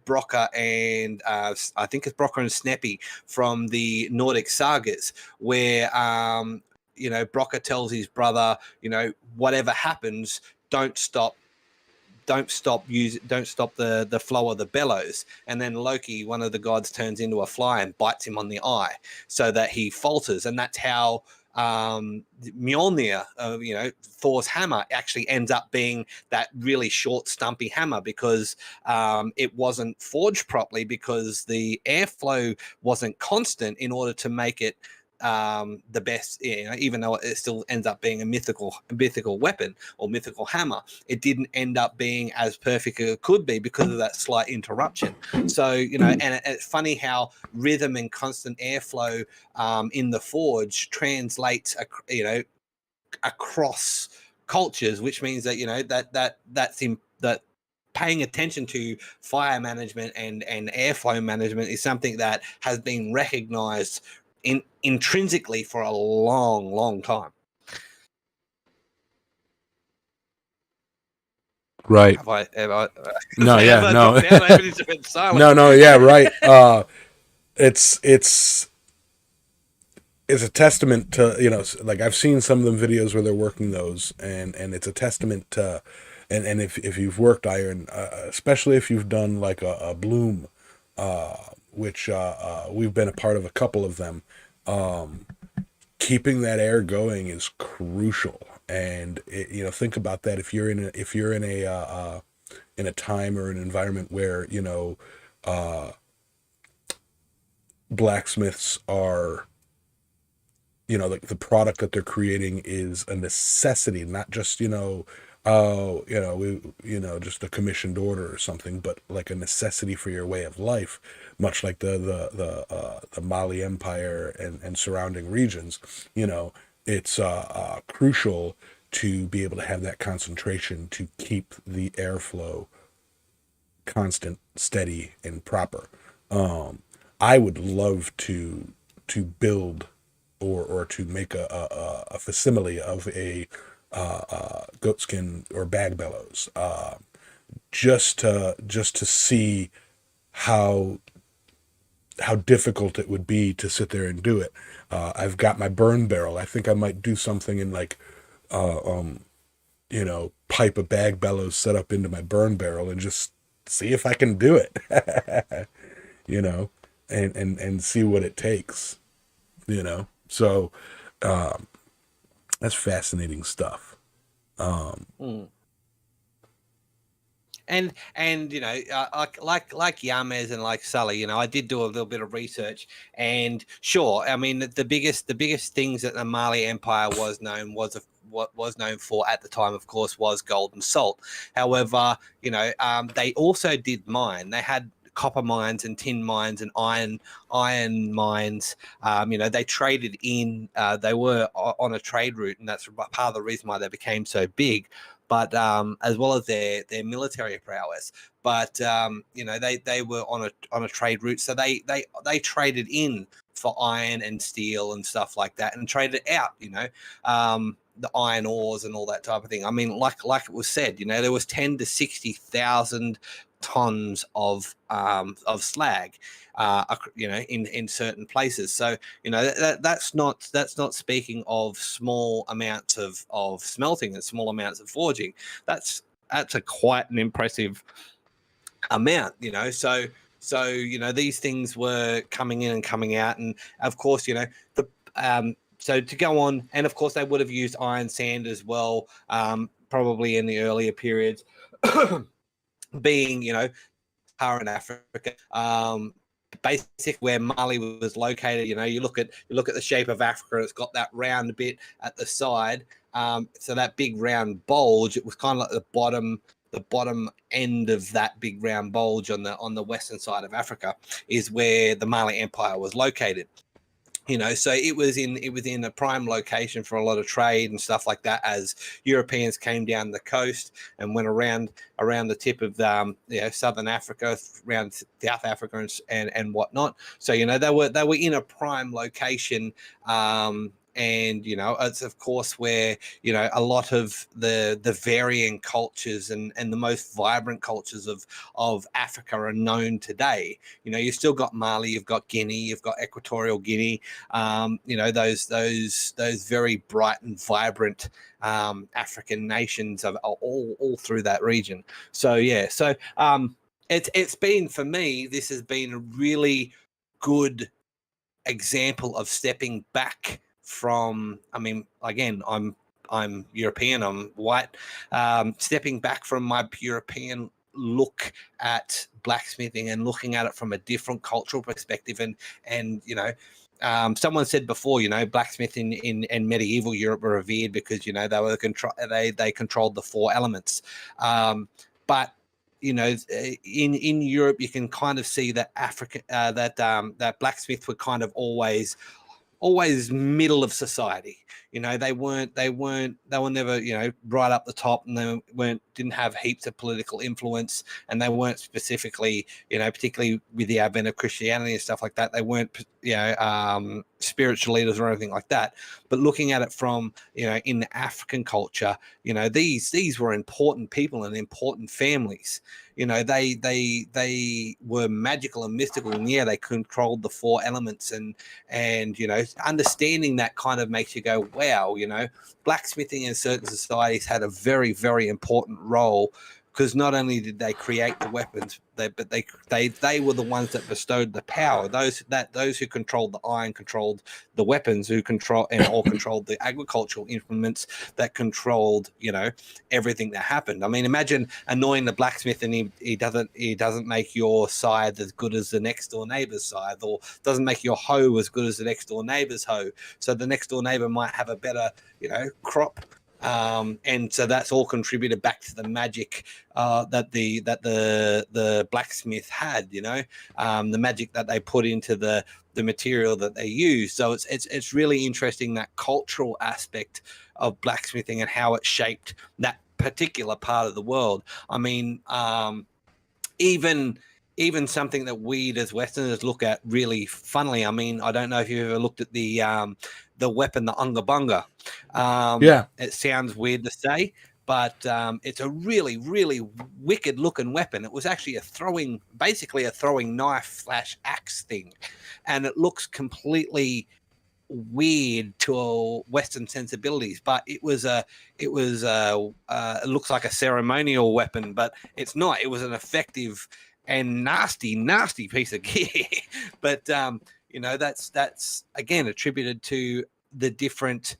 Broca and I think it's Broca and Snappy from the Nordic sagas, where Broca tells his brother, whatever happens, don't stop the flow of the bellows. And then Loki, one of the gods, turns into a fly and bites him on the eye so that he falters. And that's how Mjolnir, Thor's hammer, actually ends up being that really short, stumpy hammer, because it wasn't forged properly, because the airflow wasn't constant in order to make it the best. Even though it still ends up being a mythical weapon or mythical hammer, it didn't end up being as perfect as it could be because of that slight interruption. So and it's funny how rhythm and constant airflow in the forge translates across cultures, which means that that paying attention to fire management and airflow management is something that has been recognized intrinsically for a long time. Right. No, yeah, no. No, yeah, right. It's a testament to, like, I've seen some of them videos where they're working those, and it's a testament to, and if you've worked iron, especially if you've done like a bloom, which we've been a part of a couple of them, keeping that air going is crucial. And think about that. If you're in a time or an environment where blacksmiths are, like, the product that they're creating is a necessity, not just just a commissioned order or something, but like a necessity for your way of life, much like the Mali Empire and surrounding regions. It's crucial to be able to have that concentration to keep the airflow constant, steady, and proper. I would love to build or to make a facsimile of a goatskin or bag bellows, just to see how difficult it would be to sit there and do it. I've got my burn barrel. I think I might do something in like pipe a bag bellows set up into my burn barrel and just see if I can do it. And see what it takes. So that's fascinating stuff. And like Yamez and like Sully, I did do a little bit of research, and sure, I mean, the biggest things that the Mali Empire was known for at the time, of course, was gold and salt. However, they also did mine. They had copper mines and tin mines and iron mines. They traded in. They were on a trade route, and that's part of the reason why they became so big. But as well as their military prowess, but they were on a trade route, so they traded in for iron and steel and stuff like that, and traded out, the iron ores and all that type of thing. I mean, like it was said, there was 10 to 60,000 tons of slag, in certain places. So that's not speaking of small amounts of smelting and small amounts of forging. That's a quite an impressive amount. So these things were coming in and coming out, and of course so to go on, and of course they would have used iron sand as well, probably in the earlier periods. Being, Sahara Africa, basically where Mali was located. You look at the shape of Africa, it's got that round bit at the side. So that big round bulge, it was kind of like the bottom end of that big round bulge on the western side of Africa is where the Mali Empire was located. So it was in a prime location for a lot of trade and stuff like that, as Europeans came down the coast and went around the tip of southern Africa, around South Africa and whatnot. So they were in a prime location. And it's of course where a lot of the varying cultures and the most vibrant cultures of Africa are known today. You still got Mali, you've got Guinea, you've got Equatorial Guinea, those very bright and vibrant African nations are all through that region. So it's been, for me, this has been a really good example of stepping back from, I mean, again, I'm European, I'm white, stepping back from my European look at blacksmithing and looking at it from a different cultural perspective. And someone said before, blacksmith in medieval Europe were revered because they were they controlled the four elements. But in Europe, you can kind of see that that blacksmiths were kind of always middle of society. They were never right up the top, and they didn't have heaps of political influence, and they weren't specifically particularly with the advent of Christianity and stuff like that, they weren't spiritual leaders or anything like that. But looking at it from in the African culture, these were important people and important families. They were magical and mystical, and they controlled the four elements, and understanding that kind of makes you go, wow, blacksmithing in certain societies had a very, very important role, because not only did they create the weapons, but they were the ones that bestowed the power. Those who controlled the iron controlled the weapons, who controlled the agricultural implements that controlled everything that happened. I mean, imagine annoying the blacksmith and he doesn't make your scythe as good as the next door neighbor's scythe, or doesn't make your hoe as good as the next door neighbor's hoe. So the next door neighbor might have a better crop. And so that's all contributed back to the magic that the blacksmith had, the magic that they put into the material that they use. So it's really interesting, that cultural aspect of blacksmithing and how it shaped that particular part of the world. I mean, even something that we as Westerners look at really funnily. I mean, I don't know if you've ever looked at the weapon, the unga bunga. It sounds weird to say, but it's a really, really wicked looking weapon. It was actually basically a throwing knife / axe thing, and it looks completely weird to Western sensibilities, but it looks like a ceremonial weapon, but it's not. It was an effective and nasty piece of gear. But that's again attributed to the different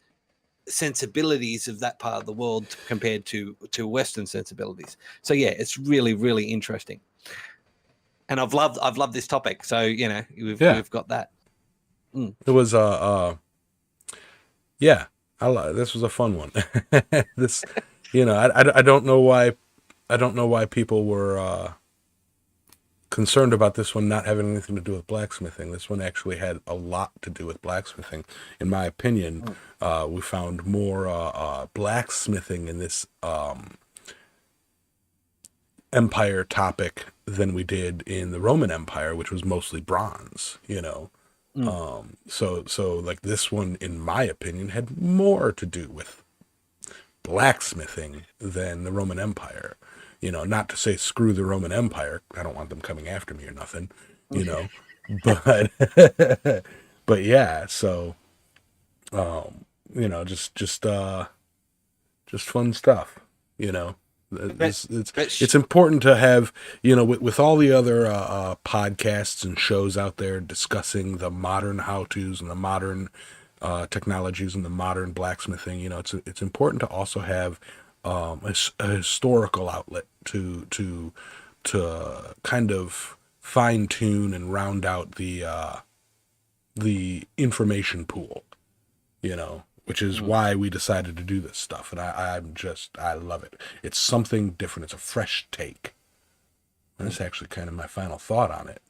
sensibilities of that part of the world compared to Western sensibilities. So it's really, really interesting, and I've loved this topic. So we've got that. It was this was a fun one. This I don't know why people were concerned about this one not having anything to do with blacksmithing. This one actually had a lot to do with blacksmithing, in my opinion. We found more blacksmithing in this empire topic than we did in the Roman Empire, which was mostly bronze. So like this one, in my opinion, had more to do with blacksmithing than the Roman Empire. Not to say screw the Roman Empire. I don't want them coming after me or nothing, but, but yeah, so, just fun stuff, It's important to have, with all the other podcasts and shows out there discussing the modern how-tos and the modern technologies and the modern blacksmithing. It's important to also have a historical outlet to kind of fine tune and round out the information pool, which is why we decided to do this stuff. And I love it. It's something different. It's a fresh take. And that's actually kind of my final thought on it.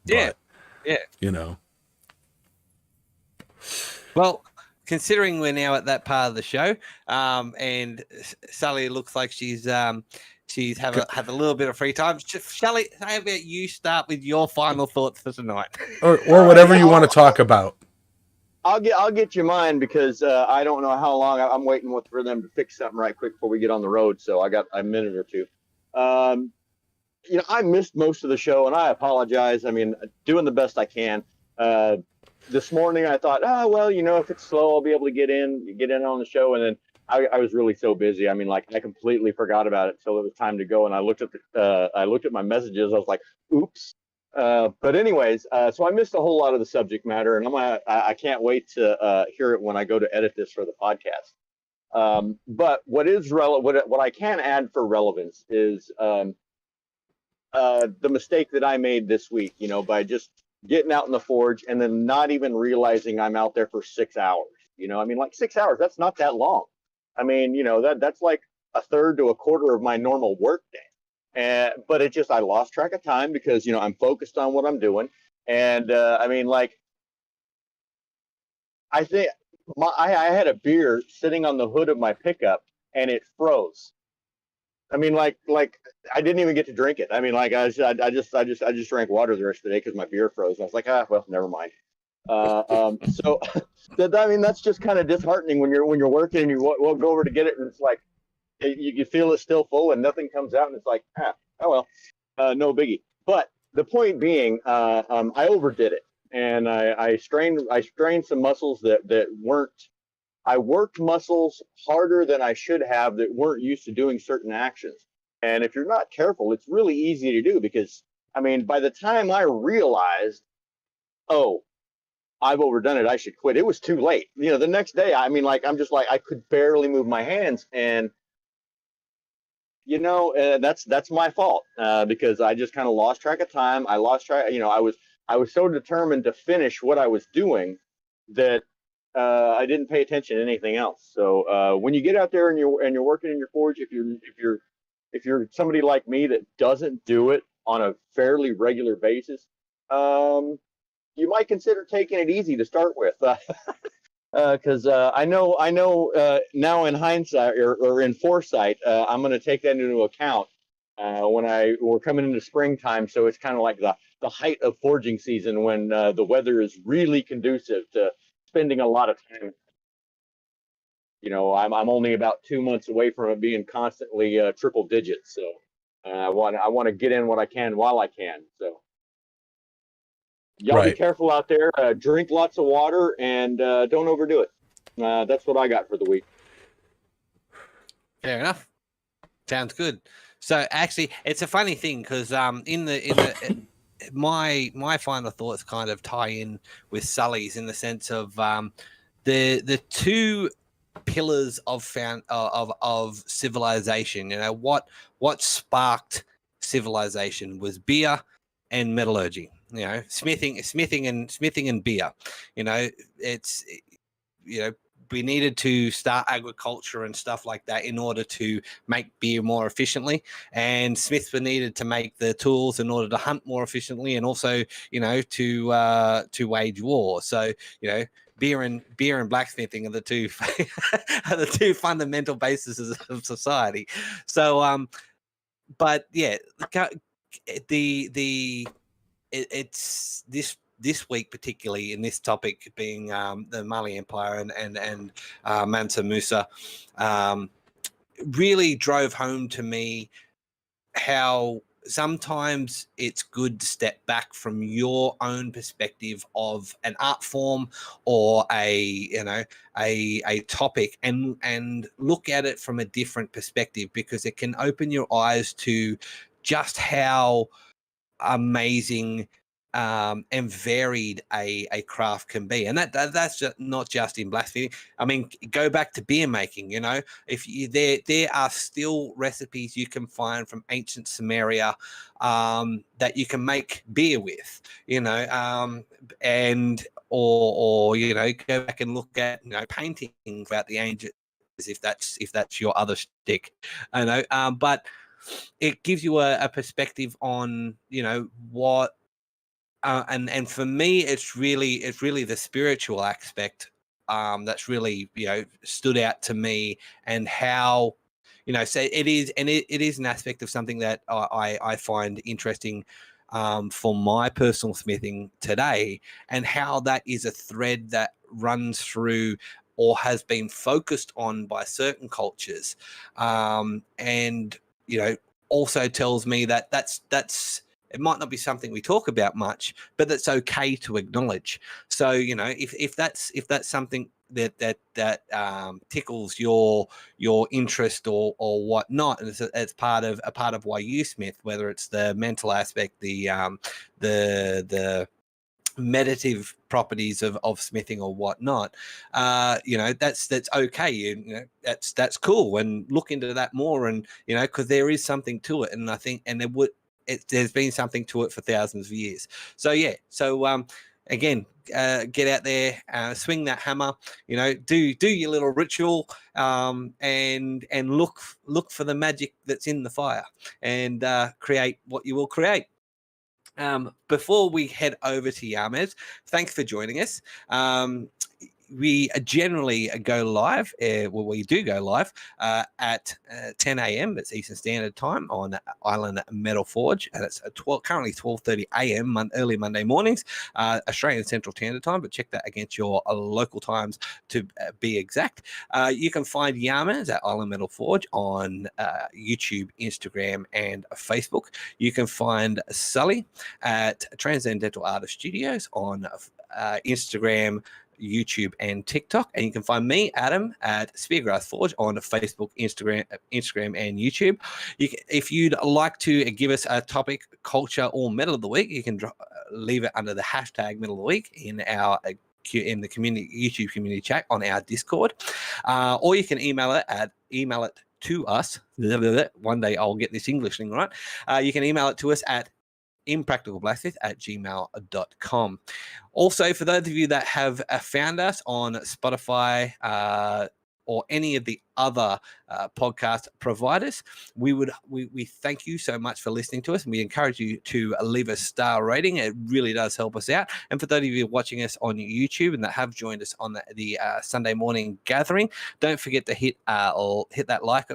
Yeah. Well, considering we're now at that part of the show, and Sally looks like she's had a little bit of free time. Sally, how about you start with your final thoughts for tonight? or All right, whatever yeah, you want to talk about. I'll get you mine because I don't know how long I'm waiting for them to fix something right quick before we get on the road. So I got a minute or two. Um, I missed most of the show, and I apologize. I mean, doing the best I can. Uh, this morning, I thought, well, if it's slow, I'll be able to get in on the show, and then I was really so busy. I mean, like I completely forgot about it until it was time to go, and I looked at my messages. I was like, oops. But anyways, so I missed a whole lot of the subject matter, and I can't wait to hear it when I go to edit this for the podcast. But what is what I can add for relevance is the mistake that I made this week, by just getting out in the forge and then not even realizing I'm out there for 6 hours. I mean, like 6 hours, that's not that long. I mean, that's like a third to a quarter of my normal work day. But I lost track of time because, I'm focused on what I'm doing. And I mean, like, I think I had a beer sitting on the hood of my pickup and it froze. I mean, like I didn't even get to drink it. I mean, like I just drank water the rest of the day because my beer froze. And I was like, well, never mind. So I mean, that's just kind of disheartening when you're working and you go over to get it and it's like you feel it's still full and nothing comes out and it's like, oh well, no biggie. But the point being, I overdid it and I strained some muscles that weren't. I worked muscles harder than I should have that weren't used to doing certain actions. And if you're not careful, it's really easy to do because, I mean, by the time I realized, oh, I've overdone it, I should quit, it was too late. The next day, I mean, like, I'm just like, I could barely move my hands. And, that's my fault because I just kind of lost track of time. I lost track, I was so determined to finish what I was doing that I didn't pay attention to anything else. So when you get out there and you're working in your forge, if you're somebody like me that doesn't do it on a fairly regular basis, you might consider taking it easy to start with. Because I know now in hindsight or in foresight, I'm going to take that into account when we're coming into springtime. So it's kind of like the height of forging season when the weather is really conducive to spending a lot of time. I'm only about 2 months away from it being constantly triple digits. So I want to get in what I can while I can. So y'all be Right. careful out there. Drink lots of water and don't overdo it. That's what I got for the week. Fair enough. Sounds good. So actually, it's a funny thing because my final thoughts kind of tie in with Sully's in the sense of the two pillars of civilization. What sparked civilization was beer and metallurgy. Smithing and beer. It's we needed to start agriculture and stuff like that in order to make beer more efficiently, and Smiths were needed to make the tools in order to hunt more efficiently, and also to wage war. So beer and blacksmithing are the two fundamental bases of society. So but yeah, it's this week, particularly in this topic being the Mali Empire and Mansa Musa, really drove home to me how sometimes it's good to step back from your own perspective of an art form or a topic and look at it from a different perspective, because it can open your eyes to just how amazing and varied a craft can be. And that's just not just in blacksmithing. I mean, go back to beer making. If there are still recipes you can find from ancient Sumeria that you can make beer with, and or go back and look at painting about the ancient, if that's your other stick, but it gives you a perspective on what and for me it's really the spiritual aspect that's really, stood out to me, and how, so it is, and it is an aspect of something that I find interesting for my personal smithing today, and how that is a thread that runs through or has been focused on by certain cultures, and also tells me that that's it might not be something we talk about much, but that's okay to acknowledge. So if that's something that tickles your interest or whatnot, and it's part of why you smith, whether it's the mental aspect, the meditative properties of smithing or whatnot, that's okay. That's cool, and look into that more, and because there is something to it, and I think, and there's been something to it for thousands of years. So again, get out there, swing that hammer, do your little ritual, and look for the magic that's in the fire, and create what you will create. Before we head over to Yamez, thanks for joining us. We generally go live, we do go live at 10 a.m. That's Eastern Standard Time on Island Metal Forge, and it's currently 12:30 a.m. Early Monday mornings, Australian Central Standard Time, but check that against your local times to be exact. You can find Yamez at Island Metal Forge on YouTube, Instagram, and Facebook. You can find Sully at Transcendental Artist Studios on Instagram, YouTube, and TikTok. And you can find me, Adam, at Speargrass Forge on Facebook, Instagram, and YouTube. If you'd like to give us a topic, culture, or metal of the week, you can leave it under the hashtag Metal of the Week in the community YouTube community chat on our Discord, or you can email it to us. One day I'll get this English thing right. You can email it to us at impracticalblacksmith@gmail.com. Also, for those of you that have found us on Spotify or any of the other podcast providers, we thank you so much for listening to us, and we encourage you to leave a star rating. It really does help us out. And for those of you watching us on YouTube and that have joined us on the Sunday morning gathering, don't forget to hit that like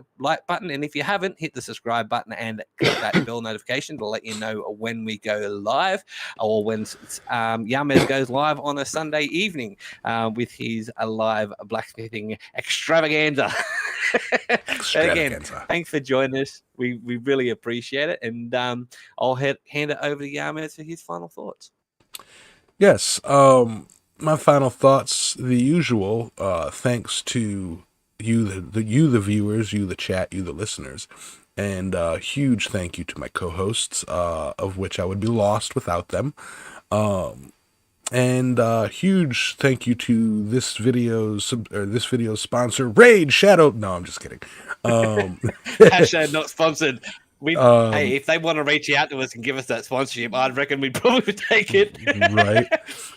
button, and if you haven't, hit the subscribe button and click that bell notification to let you know when we go live, or when Yamez goes live on a Sunday evening with his live blacksmithing extravaganza. Again, thanks for joining us. We really appreciate it, and I'll hand it over to Yamez for his final thoughts. Yes, my final thoughts, the usual. Thanks to you, the viewers, you, the chat, you, the listeners, and huge thank you to my co-hosts, of which I would be lost without them. And huge thank you to this video's sponsor, Raid Shadow. No, I'm just kidding. Hashtag not sponsored. Hey, if they want to reach out to us and give us that sponsorship, I'd reckon we'd probably take it. Right.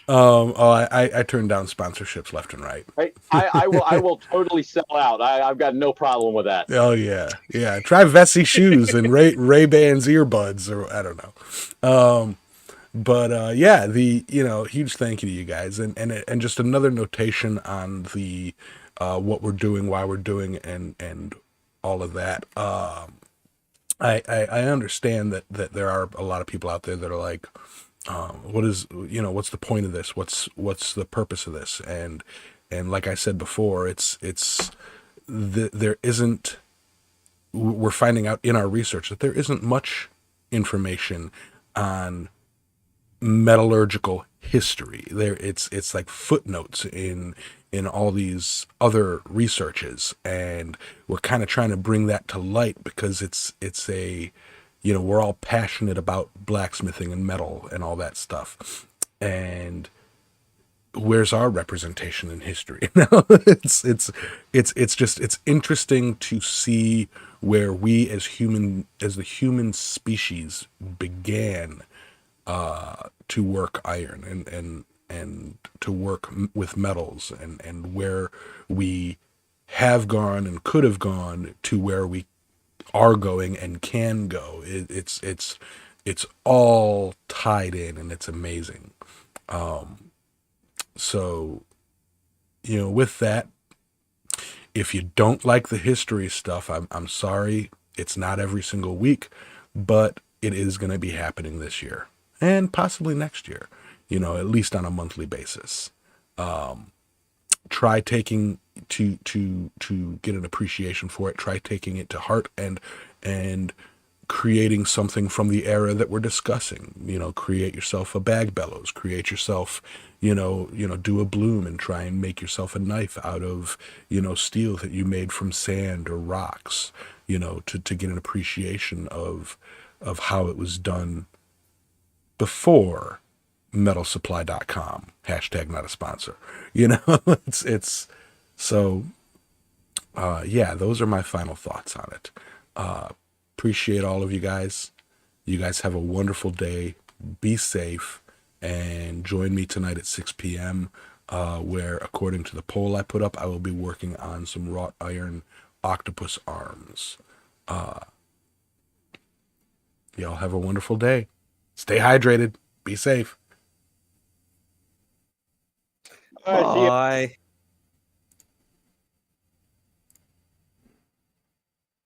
I turn down sponsorships left and right. I will totally sell out. I've got no problem with that. Oh yeah. Try Vessi shoes and Ray-Bans earbuds, or I don't know. But huge thank you to you guys, and just another notation on the what we're doing, why we're doing, and all of that. I understand that there are a lot of people out there that are like, what's the point of this? What's the purpose of this? And like I said before, we're finding out in our research that there isn't much information on metallurgical history. It's like footnotes in all these other researches, and we're kind of trying to bring that to light, because it's we're all passionate about blacksmithing and metal and all that stuff, and where's our representation in history? It's interesting to see where we as the human species began to work iron and to work with metals, and where we have gone and could have gone to where we are going and can go. It's all tied in, and it's amazing. So with that, if you don't like the history stuff, I'm sorry. It's not every single week, but it is going to be happening this year and possibly next year, at least on a monthly basis. Try taking to get an appreciation for it. Try taking it to heart and creating something from the era that we're discussing. Create yourself a bag bellows, create yourself, do a bloom and try and make yourself a knife out of, steel that you made from sand or rocks, to get an appreciation of how it was done before metalsupply.com. Hashtag not a sponsor. It's so, yeah, those are my final thoughts on it. Appreciate all of you guys. You guys have a wonderful day. Be safe and join me tonight at 6 p.m. Where, according to the poll I put up, I will be working on some wrought iron octopus arms. Y'all have a wonderful day. Stay hydrated. Be safe. All right, see you. Bye.